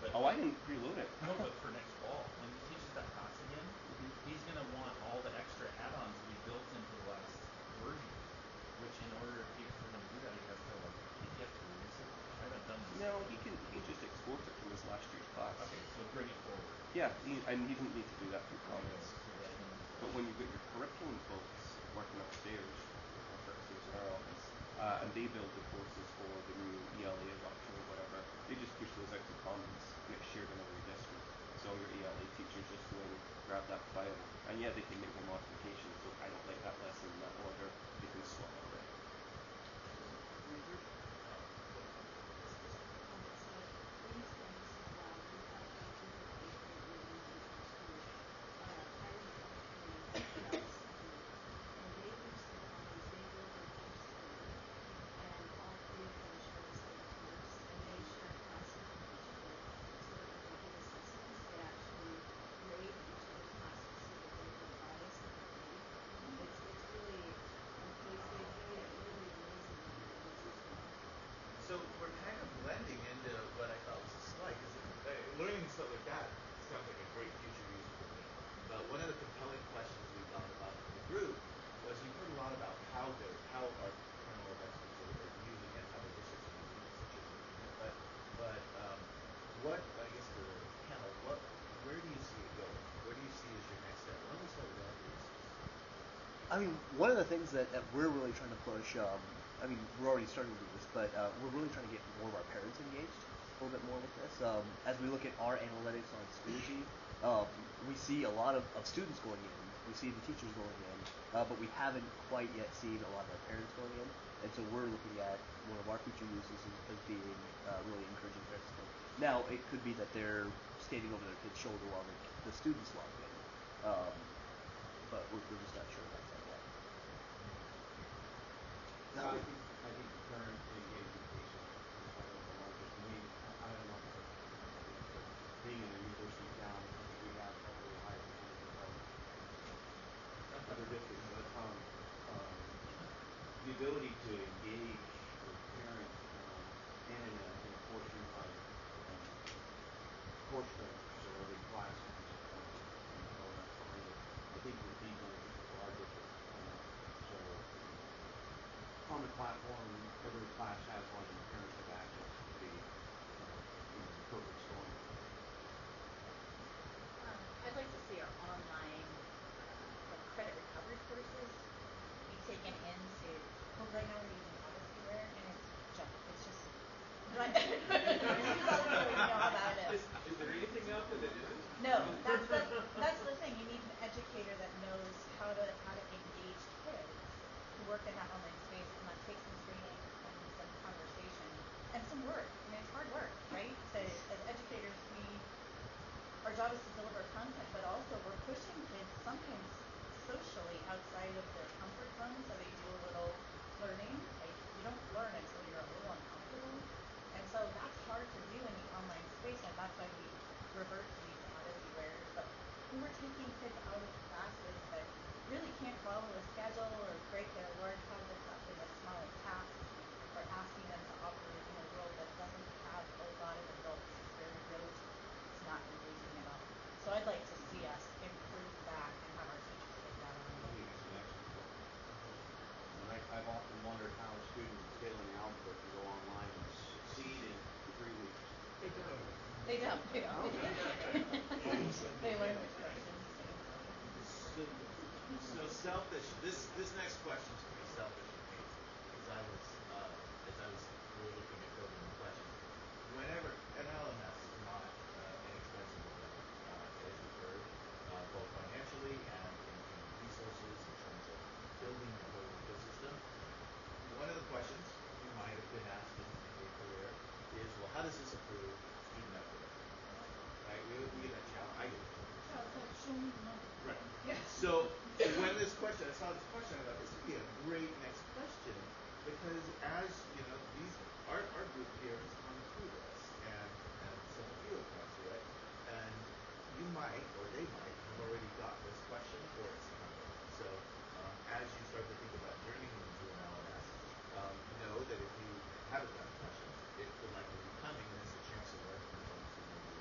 But I didn't preload it. No, but for next fall, when he teaches that class again, he's going to want all the extra add-ons to be built into the last version. Which, in order for him to do that, he has to PDF to release it. I haven't done this. No, he can just export it from his last year's class. Okay, so bring it forward. Yeah, and he didn't need to do that through Commons. But when you've got your curriculum folks working upstairs in our office, and they build the courses for the new ELA adoption or whatever, they just push those out to Commons and it's shared in all your district. So your ELA teachers just go and grab that file, and yeah, they can make their modifications. So I don't like that lesson in that order, they can swap it. So we're kind of blending into what I thought was a slide, because learning stuff like that sounds like a great future use for me. But one of the compelling questions we thought about in the group was you heard a lot about how our kernel of experts are using it, how the districts are using it, such as looking at. But what, I guess for the panel, where do you see it going? Where do you see as your next step? Why don't we start with Andrew? I mean, one of the things that we're really trying to push, I mean, we're already starting to do this, but we're really trying to get more of our parents engaged a little bit more with this. As we look at our analytics on Schoology, we see a lot of students going in, we see the teachers going in, but we haven't quite yet seen a lot of our parents going in. And so we're looking at one of our future uses as being really encouraging parents to come. Now, it could be that they're standing over their kid's shoulder while the students log in, but we're just not sure about that yet. I think the current engagement piece is one of the largest. I don't know if it's but being in a university town, I think we have probably a higher percentage of other districts. But the ability to engage a parent in a portion of course credits or every class platform every class has one and parents have access to the perfect storm. I'd like to see our online like credit recovery courses be taken into. Well, right now we're using Obfuscare and it's junk. It's just. Right. You probably know about it. Is there anything out there that isn't? No, that's the thing. You need an educator that knows how to engage kids who work in that online space, and that takes some training and some conversation and some work. I mean, it's hard work, right? As educators, our job is to deliver content, but also we're pushing kids sometimes socially outside of their comfort zone, so they do a little learning. Like, you don't learn until you're a little uncomfortable, and so that's hard to do in the online space, and that's why we revert to these Obfuscares. But we were taking kids out of classes that really can't follow a schedule or break their large projects up into smaller tasks, or asking them to operate in a world that doesn't have a lot of adults. It's very rote. It's not engaging at all. So I'd like to see us improve that and have our teachers take that on. I think it's an excellent point. And I've often wondered how a student failing algebra can go online and succeed in 3 weeks. They don't. They don't. They learn with questions. So selfish. This next question is pretty selfish for me, because as I was really looking at building the question, whenever an LMS is not inexpensive at all, as you've heard, both financially and in resources in terms of building the whole ecosystem. One of the questions you might have been asked in your career is, well, how does this improve student outcomes? Right? We get that challenge. I get the challenge. Show me the number. Right. Yes. So when I saw this question, I thought this would be a great next question, because as you know, our group here has gone through this, and some of you have gone through it, and you might, or they might, have already got this question, or it's coming. So as you start to think about journeying into an LMS, know that if you haven't got the question, it will likely be coming, and it's a chance to learn from folks who maybe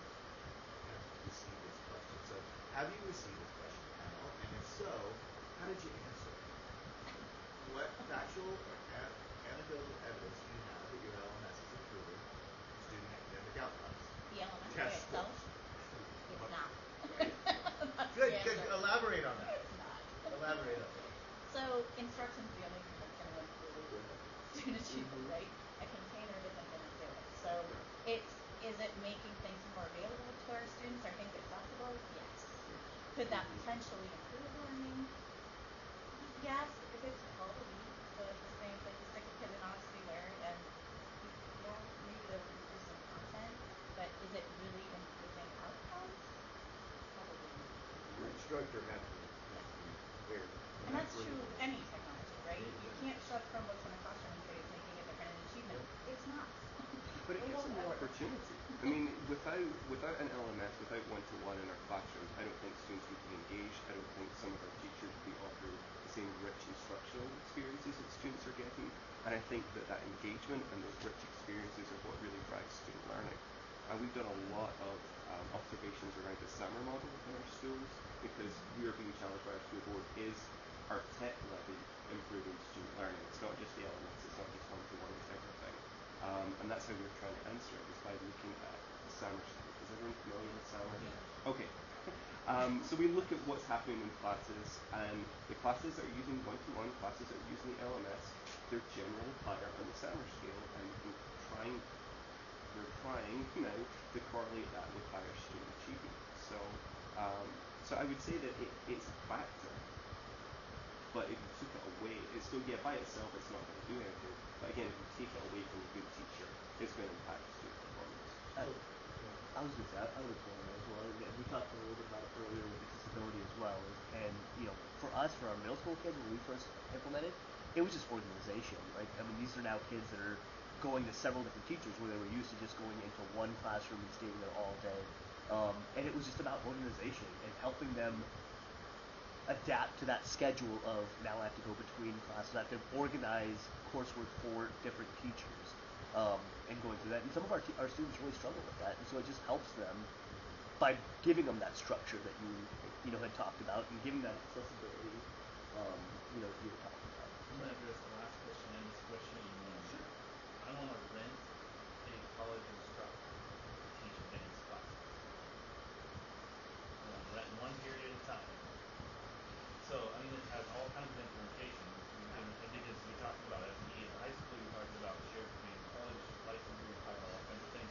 have received this question. So have you received this question, panel? And if so, how did you answer it? What factual or anecdotal evidence do you have that your LMS is improving student academic outcomes? The LMS by Test itself? scores. It's not. That's Good. the answer. Elaborate on that. It's not. Elaborate on that. So instruction's the only thing that's going to improve student achievement, right? A container isn't going to do it. So is it making things more available to our students? Are things accessible? Yes. Could that potentially improve learning? Yes, if it's quality. So it's the same thing. Stick a kid in Obfuscare and maybe they'll improve some content, but is it really improving outcomes? Probably not. Your instructor has to be very. And that's true of any technology, right? You can't shove Chromebooks in a classroom and say it's making a different achievement. It's not. But it gives them the opportunity. I mean, without an LMS, without one-to-one in our classrooms, I don't think students would be engaged. I don't think some of our teachers would be offering the same rich instructional experiences that students are getting. And I think that engagement and those rich experiences are what really drives student learning. We've done a lot of observations around the summer model in our schools, because we are being challenged by our school board, is our tech levy improving student learning? It's not just the elements, it's not just one-to-one, it's everything. And that's how we're trying to answer it, is by looking at the summer school. Is everyone familiar with summer? Yeah. Okay. So we look at what's happening in classes, and the classes that are using one-to-one, classes that are using the LMS, they're generally higher on the summer scale, and we're trying now to correlate that with higher student achievement. So I would say that it's a factor, but if you took it away, it's still, by itself it's not going to do anything. But again, if you take it away from a good teacher, it's going to impact student performance. I was going to say, I would explain that as well. And we talked a little bit about it earlier with accessibility as well. And for us, for our middle school kids, when we first implemented, it was just organization, right? I mean, these are now kids that are going to several different teachers, where they were used to just going into one classroom and staying there all day. And it was just about organization and helping them adapt to that schedule of, now I have to go between classes, I have to organize coursework for different teachers, and going through that. And some of our students really struggle with that, and so it just helps them by giving them that structure that you had talked about, and giving that accessibility, you were talking about. I'm gonna address the last question and this question in one. Sure. I want to rent a college instructor to teach advanced classes. I want to rent one period at a time. So, I mean, it has all kinds of implementations. Because we talked about FTE at the high school, we talked about shared community college, licensing, all kinds of things,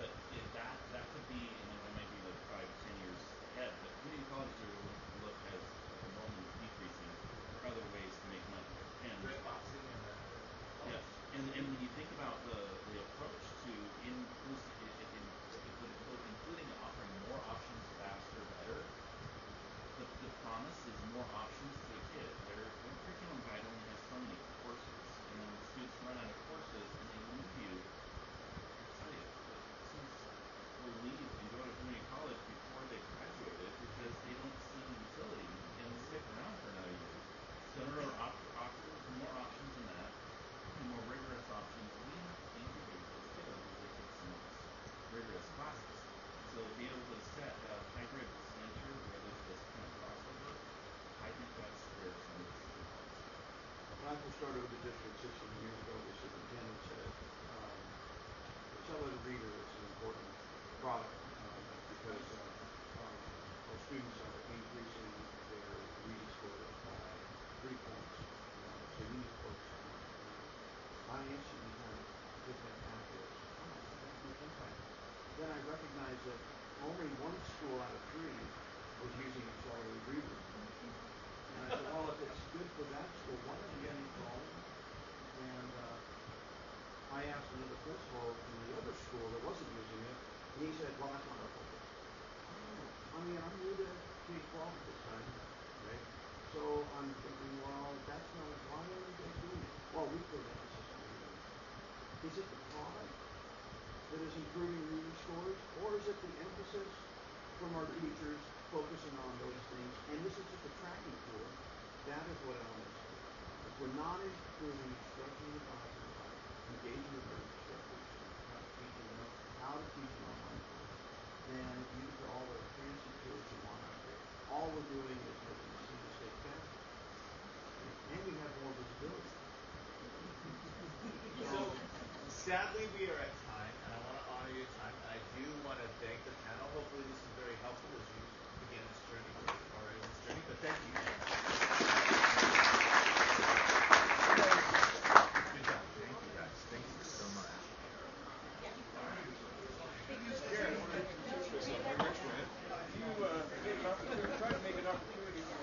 but that could be, and that might be like 5-10 years ahead, but community college are look as enrollment is decreasing for other ways to make money. And Grid boxing and yeah, and when you think about the approach to including offering more options faster, better, the promise is more options to a kid. Their curriculum guide only has so many courses, and then when students run out of courses and they leave, sorry, but students will leave and go to community college before they graduated because they don't see utility and stick around for another year. So in order to offer more options than that, and more rigorous options, we have to integrate those kiddos as they take some of those rigorous classes. So to be able to set a hybrid center where there's this kind of crossover, I think that's where some of this is going. When I first started with the district 16 years ago, the superintendent said the accelerated reader is an important product because our students are increasing their reading scores by 3 points. So you need to focus on that. I instantly kind of did that calculus. Oh, that's a good impact. Then I recognized that only one school out of 3 was using accelerated readers. And I said, well, if it's good for that school, why don't we get it for all of them? And I asked another principal in the other school that wasn't using it, and he said, well, that's not our focus. I mean, I'm new to K-12 at this time, right? So I'm thinking, well, that's not, why are you guys doing it? Well, we put emphasis on reading. Is it the product that is improving reading scores, or is it the emphasis from our teachers focusing on those things? And this is just a tracking tool. That is what I want to say. If we're not improving instruction in the classroom by engaging with our instructors and teaching them how to teach an online course, then you can put all the fancy tools you want out there. All we're doing is making a single state faster. And we have more visibility. So, sadly, we are at time, and I want to honor your time. And I do want to thank the panel. Hopefully, this is very helpful as you begin this journey, or in this journey. But thank you. Good job. Thank you, guys. Thank you so much. Try to make an opportunity for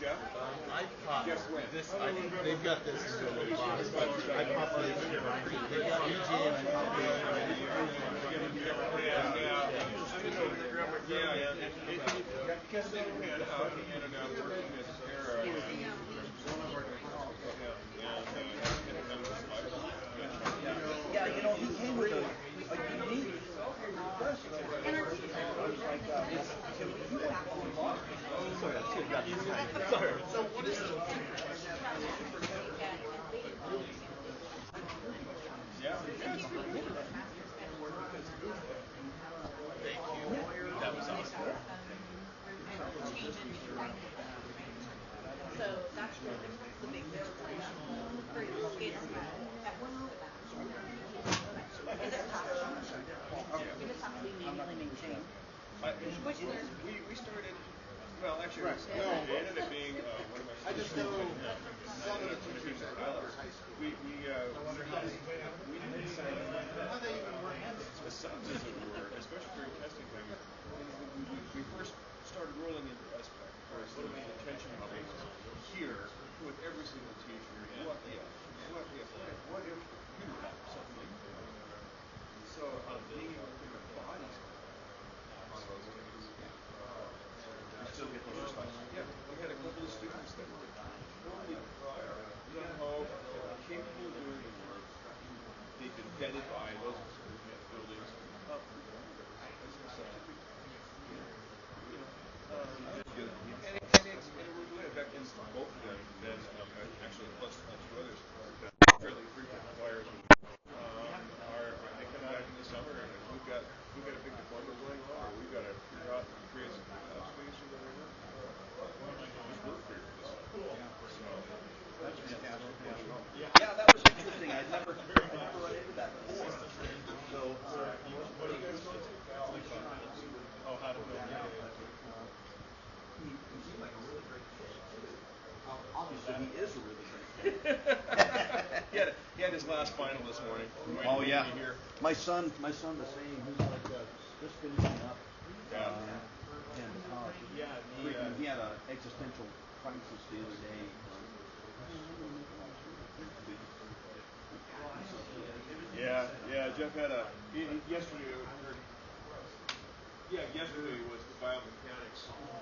Jeff? I popped this. They've got this as a little box, but I popped this. They've got PG and I popped Yeah, you know, he came with a unique request. I was like, sorry. So what is it? Thank you. That was awesome. So that's the big difference. Is it touch? You just have to immediately maintain. We started, well, actually, it ended up being one of my I just know some of the teachers at Upper High School. We didn't decide How they even work subs, as it were, especially during testing time. We first started rolling into SPEC, or student attention levels, here with every single teacher. What if you have something? So being able to put our bodies on those things. And still get those responses. Yeah, we had a couple of students that were totally gung-ho, capable of doing the work. They've been vetted by those buildings. As a substitute. And it was really affecting both of them. Then actually class final this morning. Oh yeah. Here. My son the same. He's like just finishing up. He had an existential crisis the other day. Yeah. Jeff had yesterday. Yesterday was the biomechanics class.